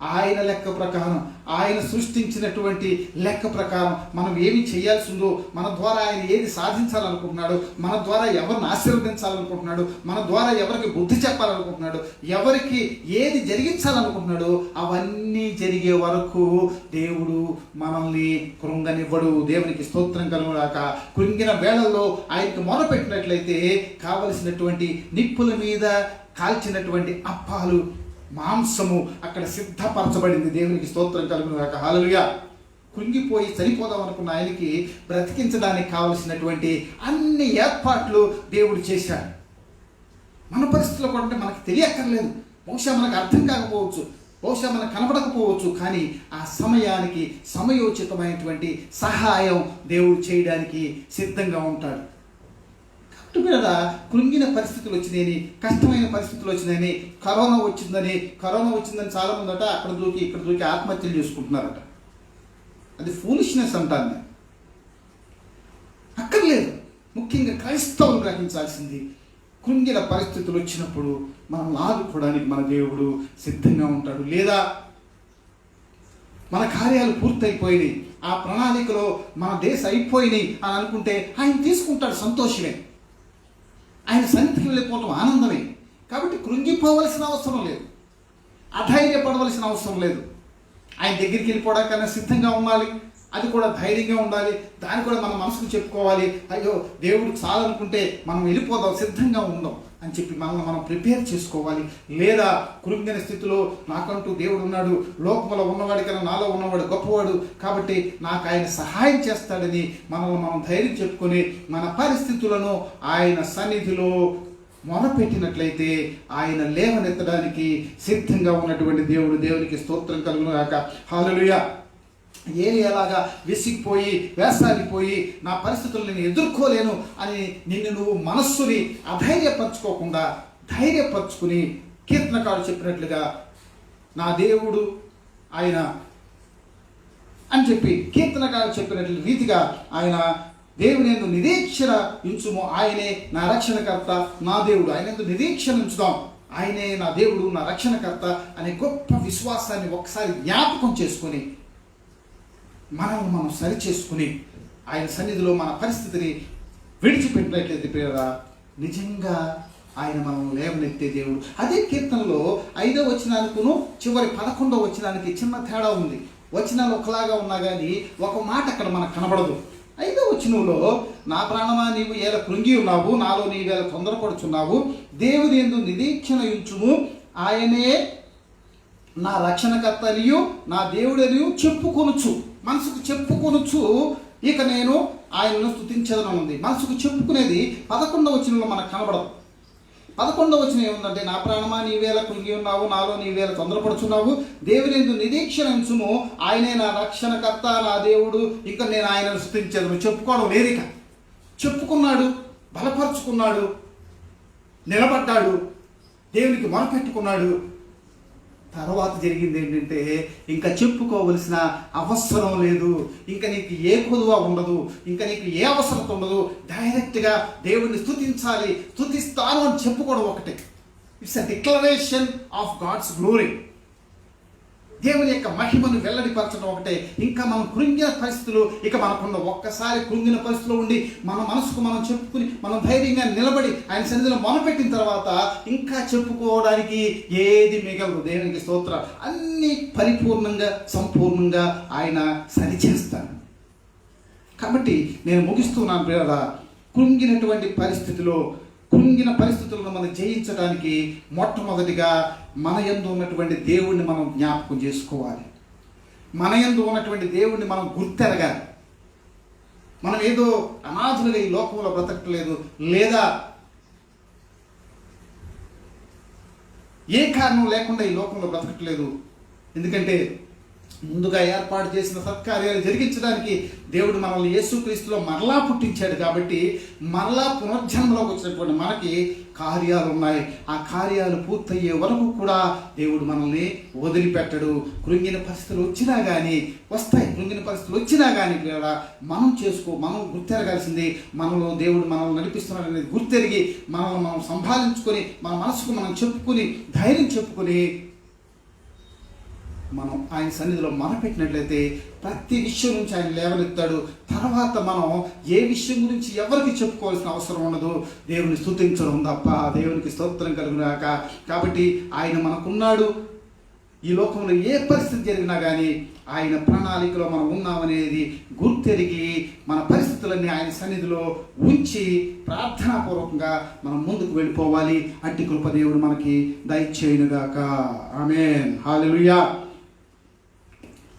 ఆయన లెక్క ప్రకారం, ఆయన సృష్టించినటువంటి లెక్క ప్రకారం మనం ఏమి చేయాల్సి ఉందో, మన ద్వారా ఆయన ఏది సాధించాలనుకుంటున్నాడు, మన ద్వారా ఎవరిని ఆశీర్వదించాలనుకుంటున్నాడు, మన ద్వారా ఎవరికి బుద్ధి చెప్పాలనుకుంటున్నాడు, ఎవరికి ఏది జరిగించాలనుకుంటున్నాడు, అవన్నీ జరిగే వరకు దేవుడు మనల్ని కృంగనివ్వడు. దేవునికి స్తోత్రం కలుగుగాక. కృంగిన వేళల్లో ఆయనకు మొరపెట్టినట్లయితే కావలసినటువంటి నిప్పుల మీద కాల్చినటువంటి అప్పాలు, మాంసము అక్కడ సిద్ధపరచబడింది. దేవునికి స్తోత్రం కలుగుగాక. హల్లెలూయా. కృంగిపోయి చనిపోదాం అనుకున్న ఆయనకి బ్రతికించడానికి కావలసినటువంటి అన్ని ఏర్పాట్లు దేవుడు చేశాడు. మన పరిస్థితుల్లో కూడా మనకు తెలియక్కర్లేదు. బహుశా మనకు అర్థం కాకపోవచ్చు, బహుశా మనకు కనపడకపోవచ్చు. కానీ ఆ సమయానికి సమయోచితమైనటువంటి సహాయం దేవుడు చేయడానికి సిద్ధంగా ఉంటాడు. కదా, కృంగిన పరిస్థితులు వచ్చినాయని, కష్టమైన పరిస్థితులు వచ్చినాయని, కరోనా వచ్చిందని చాలా మంది అక్కడ దూకి ఇక్కడ దూకి ఆత్మహత్యలు చేసుకుంటున్నారట. అది ఫూలిష్నెస్ అంటాను. అక్కర్లేదు. ముఖ్యంగా క్రైస్తవులు గ్రహించాల్సింది, కృంగిన పరిస్థితులు వచ్చినప్పుడు మనం ఆదుకోవడానికి మన దేవుడు సిద్ధంగా ఉంటాడు. లేదా మన కార్యాలు పూర్తయిపోయినాయి, ఆ ప్రణాళికలో మన దేశ అయిపోయినాయి అని అనుకుంటే ఆయన తీసుకుంటాడు. సంతోషమే. ఆయన సన్నిధికి వెళ్ళిపోవటం ఆనందమే. కాబట్టి కృంగిపోవలసిన అవసరం లేదు, అధైర్యపడవలసిన అవసరం లేదు. ఆయన దగ్గరికి వెళ్ళిపోవడానికన్నా సిద్ధంగా ఉండాలి. అది కూడా ధైర్యంగా ఉండాలి. దాన్ని కూడా మన మనసుకు చెప్పుకోవాలి, అయ్యో దేవుడు చాలనుకుంటే మనం వెళ్ళిపోదాం, సిద్ధంగా ఉందాం అని చెప్పి మనల్ని మనం ప్రిపేర్ చేసుకోవాలి. లేదా కృంగిన స్థితిలో నాకంటూ దేవుడు ఉన్నాడు, లోకంలో ఉన్నవాడి కన్నా నాలో ఉన్నవాడు గొప్పవాడు, కాబట్టి నాకు ఆయన సహాయం చేస్తాడని మనల్ని మనం ధైర్యం చెప్పుకొని మన పరిస్థితులను ఆయన సన్నిధిలో మొరపెట్టినట్లయితే ఆయన లేవనెత్తడానికి సిద్ధంగా ఉన్నటువంటి దేవుడు. దేవునికి స్తోత్రం కలుగుగాక. హల్లెలూయా. ఏలియాలాగా విసిగిపోయి వేసాగిపోయి నా పరిస్థితులను నేను ఎదుర్కోలేను అని నువ్వు మనస్సుని అధైర్యపరచుకోకుండా ధైర్యపరచుకుని, కీర్తనకారుడు చెప్పినట్లుగా నా దేవుడు ఆయన అని చెప్పి కీర్తనకారుడు చెప్పినట్లు రీతిగా ఆయన దేవుని యందు నిరీక్షణ ఉంచుము, ఆయనే నా రక్షణకర్త, నా దేవుడు, ఆయన యందు నిరీక్షణ ఉంచుదాం, ఆయనే నా దేవుడు, నా రక్షణకర్త అనే గొప్ప విశ్వాసాన్ని ఒకసారి జ్ఞాపకం చేసుకొని మనల్ని మనం సరి చేసుకుని ఆయన సన్నిధిలో మన పరిస్థితిని విడిచిపెట్టినట్లయితే ప్రియరా, నిజంగా ఆయన మనం లేవనెత్తే దేవుడు. అదే కీర్తనలో 5వ వచనానికును చివరి 11వ వచనానికి చిన్న తేడా ఉంది. వచనాలు ఒకలాగా ఉన్నా కానీ ఒక మాట అక్కడ మనకు కనబడదు. 5వ వచనంలో నా ప్రాణమా నీవు ఏల కృంగి ఉన్నావు, నాలో నీవేళ తొందరపడుచున్నావు, దేవుని యందు నిరీక్షణ ఉంచుము, ఆయనే నా రక్షణకర్తనియు నా దేవుడనియు చెప్పుకొనుచు, మనసుకు చెప్పుకొనుచు ఇక నేను ఆయనను స్తుతించదనం ఉంది. మనసుకు చెప్పుకునేది 11వ వచనంలో మనకు కనబడదు. 11వ వచనం ఏముందంటే, నా ప్రాణమా నీవేళ కృంగి ఉన్నావు, నాలో నీవేళ తొందరపడుచున్నావు, దేవుని యందు నిరీక్షణ ఉంచుము, ఆయనే నా రక్షణకర్త, నా దేవుడు, ఇక నేను ఆయనను స్తుతించదను. చెప్పుకోవడం లేదిక. చెప్పుకున్నాడు, బలపరుచుకున్నాడు, నిలబడ్డాడు, దేవునికి మొరపెట్టుకున్నాడు, తర్వాత జరిగింది ఏంటంటే ఇంకా చెప్పుకోవలసిన అవసరం లేదు, ఇంకా నీకు ఏ కొదువ ఉండదు, ఇంకా నీకు ఏ అవసరం ఉండదు. డైరెక్ట్గా దేవుడిని స్తుతించాలి, స్తుతిస్తాను అని చెప్పుకోవడం ఒకటే. It's a declaration of God's glory. దేవుని యొక్క మహిమను వెల్లడిపరచడం ఒకటే. ఇంకా మనం కృంగిన పరిస్థితులు, ఇక మనకున్న ఒక్కసారి కృంగిన పరిస్థితిలో ఉండి మన మనసుకు మనం చెప్పుకుని మనం ధైర్యంగా నిలబడి ఆయన సన్నిధిలో మొదలుపెట్టిన తర్వాత ఇంకా చెప్పుకోవడానికి ఏది మిగలదు. దేవునికి స్తోత్రం. అన్నీ పరిపూర్ణంగా సంపూర్ణంగా ఆయన సరిచేస్తాడు. కాబట్టి నేను ముగిస్తున్నాను ప్రియులారా. కృంగిన పరిస్థితులను మనం జయించడానికి మొట్టమొదటిగా మన యందు ఉన్నటువంటి దేవుణ్ణి మనం జ్ఞాపకం చేసుకోవాలి. మన యందు ఉన్నటువంటి దేవుణ్ణి మనం గుర్తెరగాలి. మనం ఏదో అనాథులుగా ఈ లోకంలో బ్రతకట్లేదు, లేదా ఏ కారణం లేకుండా ఈ లోకంలో బ్రతకట్లేదు. ఎందుకంటే ముందుగా ఏర్పాటు చేసిన సత్కార్యాలు జరిగించడానికి దేవుడు మనల్ని యేసుక్రీస్తులో మరలా పుట్టించాడు. కాబట్టి మరలా పునర్జన్మలోకి వచ్చినటువంటి మనకి కార్యాలు ఉన్నాయి. ఆ కార్యాలు పూర్తయ్యే వరకు కూడా దేవుడు మనల్ని వదిలిపెట్టడు. కృంగిన పరిస్థితులు వచ్చినా కానీ వస్తాయి. కృంగిన పరిస్థితులు వచ్చినా కానీ మనం గుర్తెరగాల్సింది, మనలో దేవుడు మనల్ని నడిపిస్తున్నాడు అనేది గుర్తెరిగి మనల్ని మనం సంభాలించుకొని మన మనసుకు మనం చెప్పుకుని ధైర్యం చెప్పుకొని మనం ఆయన సన్నిధిలో మొదలుపెట్టినట్లయితే ప్రతి విషయం నుంచి ఆయన లేవనెత్తాడు. తర్వాత మనం ఏ విషయం గురించి ఎవరికి చెప్పుకోవాల్సిన అవసరం ఉండదు. దేవుని స్తుతించడం తప్ప. దేవునికి స్తోత్రం కలుగునాక. కాబట్టి ఆయన మనకున్నాడు. ఈ లోకంలో ఏ పరిస్థితి జరిగినా కానీ ఆయన ప్రణాళికలో మనం ఉన్నామనేది గుర్తెరిగి మన పరిస్థితులన్నీ ఆయన సన్నిధిలో ఉంచి ప్రార్థనాపూర్వకంగా మనం ముందుకు వెళ్ళిపోవాలి. అట్టి కృప దేవుడు మనకి దయచేయునుగాక. ఆమేన్. హల్లెలూయా.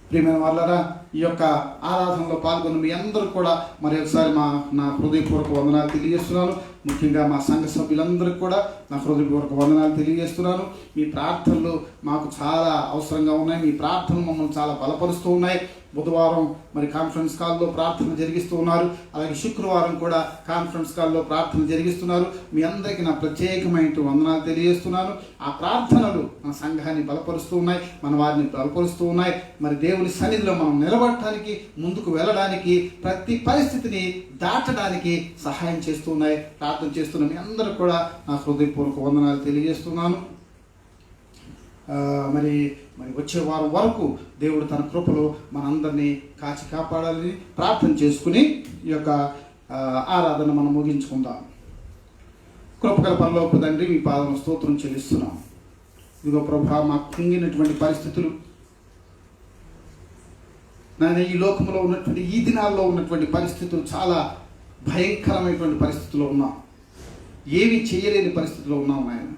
ప్రియమైన వాళ్ళారా, ఈ యొక్క ఆరాధనలో పాల్గొన్న మీ అందరూ కూడా మరి ఒకసారి నా హృదయపూర్వక వందనాలు తెలియజేస్తున్నాను. ముఖ్యంగా మా సంఘ సభ్యులందరికీ కూడా నా హృదయపూర్వక వందనాలు తెలియజేస్తున్నాను. మీ ప్రార్థనలు మాకు చాలా అవసరంగా ఉన్నాయి. మీ ప్రార్థనలు మమ్మల్ని చాలా బలపరుస్తూ ఉన్నాయి. బుధవారం మరి కాన్ఫరెన్స్ కాల్లో ప్రార్థన జరిగిస్తూ ఉన్నారు. అలాగే శుక్రవారం కూడా కాన్ఫరెన్స్ కాల్లో ప్రార్థన జరిగిస్తున్నారు. మీ అందరికీ నా ప్రత్యేకమైన వందనాలు తెలియజేస్తున్నాను. ఆ ప్రార్థనలు మన సంఘాన్ని బలపరుస్తూ ఉన్నాయి, మన వారిని బలపరుస్తూ ఉన్నాయి. మరి దేవుని సన్నిధిలో మనం నిలబడటానికి, ముందుకు వెళ్ళడానికి, ప్రతి పరిస్థితిని దాటడానికి సహాయం చేస్తూ ఉన్నాయి. ప్రార్థన చేస్తున్న మీ అందరూ కూడా నా హృదయపూర్వక వందనాలు తెలియజేస్తున్నాను. మరి వచ్చే వారం వరకు దేవుడు తన కృపలో మనందరినీ కాచి కాపాడాలని ప్రార్థన చేసుకుని ఈ యొక్క ఆరాధన మనం ముగించుకుందాం. కృపగల పరలోక తండ్రి, మీ పాదం స్తోత్రం చెల్లిస్తున్నాం. ఇదిగో ప్రభా, మాకు కుంగినటువంటి పరిస్థితులు నాయన, ఈ లోకంలో ఉన్నటువంటి ఈ దినాల్లో ఉన్నటువంటి పరిస్థితులు చాలా భయంకరమైనటువంటి పరిస్థితుల్లో ఉన్నాం. ఏమి చేయలేని పరిస్థితిలో ఉన్నాం నాయన.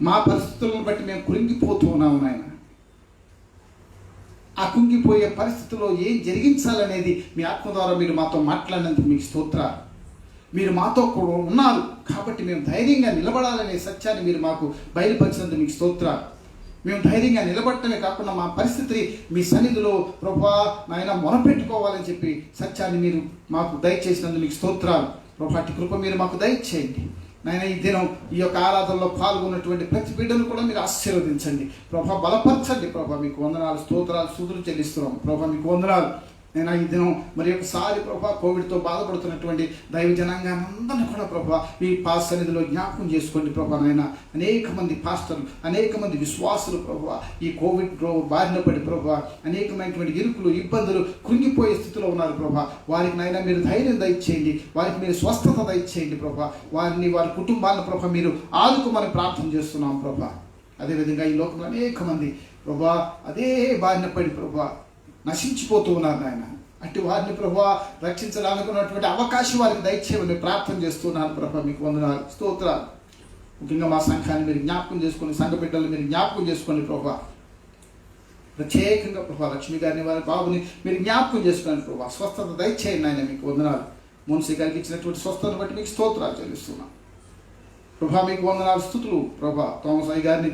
మా పరిస్థితులను బట్టి మేము కృంగిపోతూ ఉన్నాము నాయన. ఆ కుంగిపోయే పరిస్థితుల్లో ఏం జరిగించాలనేది మీ ఆత్మ ద్వారా మీరు మాతో మాట్లాడినందుకు మీకు స్తోత్రాలు. మీరు మాతో కూడా ఉన్నారు కాబట్టి మేము ధైర్యంగా నిలబడాలనే సత్యాన్ని మీరు మాకు బయలుపరిచినందుకు మీకు స్తోత్రాలు. మేము ధైర్యంగా నిలబడటమే కాకుండా మా పరిస్థితిని మీ సన్నిధిలో ప్రభువా నాయన మొరపెట్టుకోవాలని చెప్పి సత్యాన్ని మీరు మాకు దయచేసినందుకు మీకు స్తోత్రాలు. ప్రభా, అట్టి కృప మీరు మాకు దయచేయండి నాయన. ఈ దినం ఈ యొక్క ఆరాధనలో పాల్గొన్నటువంటి ప్రతి బిడ్డను కూడా మీరు ఆశీర్వదించండి ప్రభా, బలపరచండి ప్రభా. మీకు వందనాలు, స్తోత్రాలు, స్తుతులు చెల్లిస్తున్నాం ప్రభా. మీకు వందనాలు నేను ఈ దినం మరి ఒకసారి ప్రభా కోవిడ్తో బాధపడుతున్నటువంటి దైవ జనాంగాన్ని అందరినీ కూడా ప్రభా మీ పాస్ సన్నిధిలో జ్ఞాపకం చేసుకోండి ప్రభా. నాయన అనేక మంది పాస్టర్లు, అనేక మంది విశ్వాసులు ప్రభా ఈ కోవిడ్ బారిన పడి ప్రభా అనేకమైనటువంటి ఇరుకులు, ఇబ్బందులు, కృంగిపోయే స్థితిలో ఉన్నారు ప్రభా. వారికి నాయన మీరు ధైర్యం దయచేయండి, వారికి మీరు స్వస్థత దయచేయండి ప్రభా. వారిని, వారి కుటుంబాలను ప్రభా మీరు ఆదుకోమని ప్రార్థన చేస్తున్నాం ప్రభా. అదేవిధంగా ఈ లోకంలో అనేక మంది ప్రభా అదే బారిన పడి ప్రభా నశించిపోతూ ఉన్నారు నాయన. అట్టి వారిని ప్రభా రక్షించాలనుకున్నటువంటి అవకాశం వారికి దయచేయమని ప్రార్థన చేస్తున్నాను ప్రభా. మీకు వందనాలు, స్తోత్రాలు. ముఖ్యంగా మా సంఘాన్ని మీరు జ్ఞాపకం చేసుకోండి, సంఘ బిడ్డలు మీరు జ్ఞాపకం చేసుకోండి ప్రభా. ప్రత్యేకంగా ప్రభా లక్ష్మి గారిని, వారి బాబుని మీరు జ్ఞాపకం చేసుకోండి ప్రభా. స్వస్థత దయచేయండి నాయన. మీకు వందనాలు. మున్సి గారికి ఇచ్చినటువంటి స్వస్థతను బట్టి మీకు స్తోత్రాలు చెల్లిస్తున్నాం ప్రభా. మీకు వందనాలు, స్తుతులు ప్రభా. థామస్ అయ్య గారిని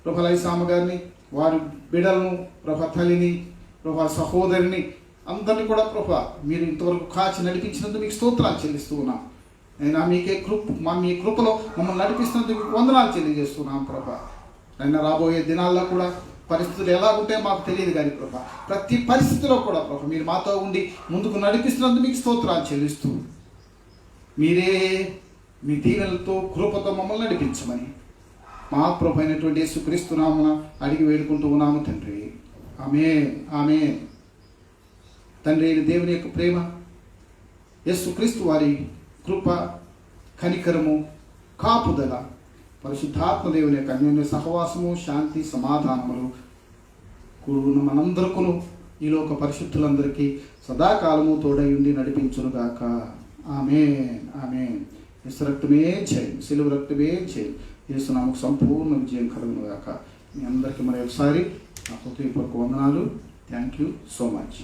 ప్రభా, లైసామ గారిని, వారి బిడ్డలను ప్రభా, తల్లిని ప్రభా, సహోదరిని అందరినీ కూడా ప్రభా మీరు ఇంతవరకు కాచి నడిపించినందుకు మీకు స్తోత్రాలు చెల్లిస్తూ ఉన్నాం. అయినా మీ కృపలో మమ్మల్ని నడిపిస్తున్నందుకు మీకు వందనాలు తెలియజేస్తున్నాం ప్రభా. అయినా రాబోయే దినాల్లో కూడా పరిస్థితులు ఎలా ఉంటాయో మాకు తెలియదు కానీ ప్రభా, ప్రతి పరిస్థితిలో కూడా ప్రభా మీరు మాతో ఉండి ముందుకు నడిపిస్తున్నందుకు మీకు స్తోత్రాలు చెల్లిస్తూ మీరే మీ దీవెనలతో కృపతో మమ్మల్ని నడిపించమని మా ప్రభు అయినటువంటి యేసుక్రీస్తు నామమున అడిగి వేడుకుంటూ ఉన్నాము తండ్రి. ఆమేన్, ఆమేన్. తండ్రి అయిన దేవుని యొక్క ప్రేమ, యేసుక్రీస్తు వారి కృప, కనికరము, కాపుదల, పరిశుద్ధాత్మ దేవుని యొక్క అన్యోన్య సహవాసము, శాంతి, సమాధానములు కూడిన మనందరికీ ఈ లోక పరిశుద్ధులందరికీ సదాకాలము తోడై ఉండి నడిపించునుగాక. ఆమేన్, ఆమేన్. యేసు రక్తమే జయం, సిలువ రక్తమే జయం. యేసు నామకు సంపూర్ణ విజయం కలుగునుగాక. మీ అందరికీ మరి ఒకసారి నా హృదయపూర్వక వందనాలు. Thank you so much.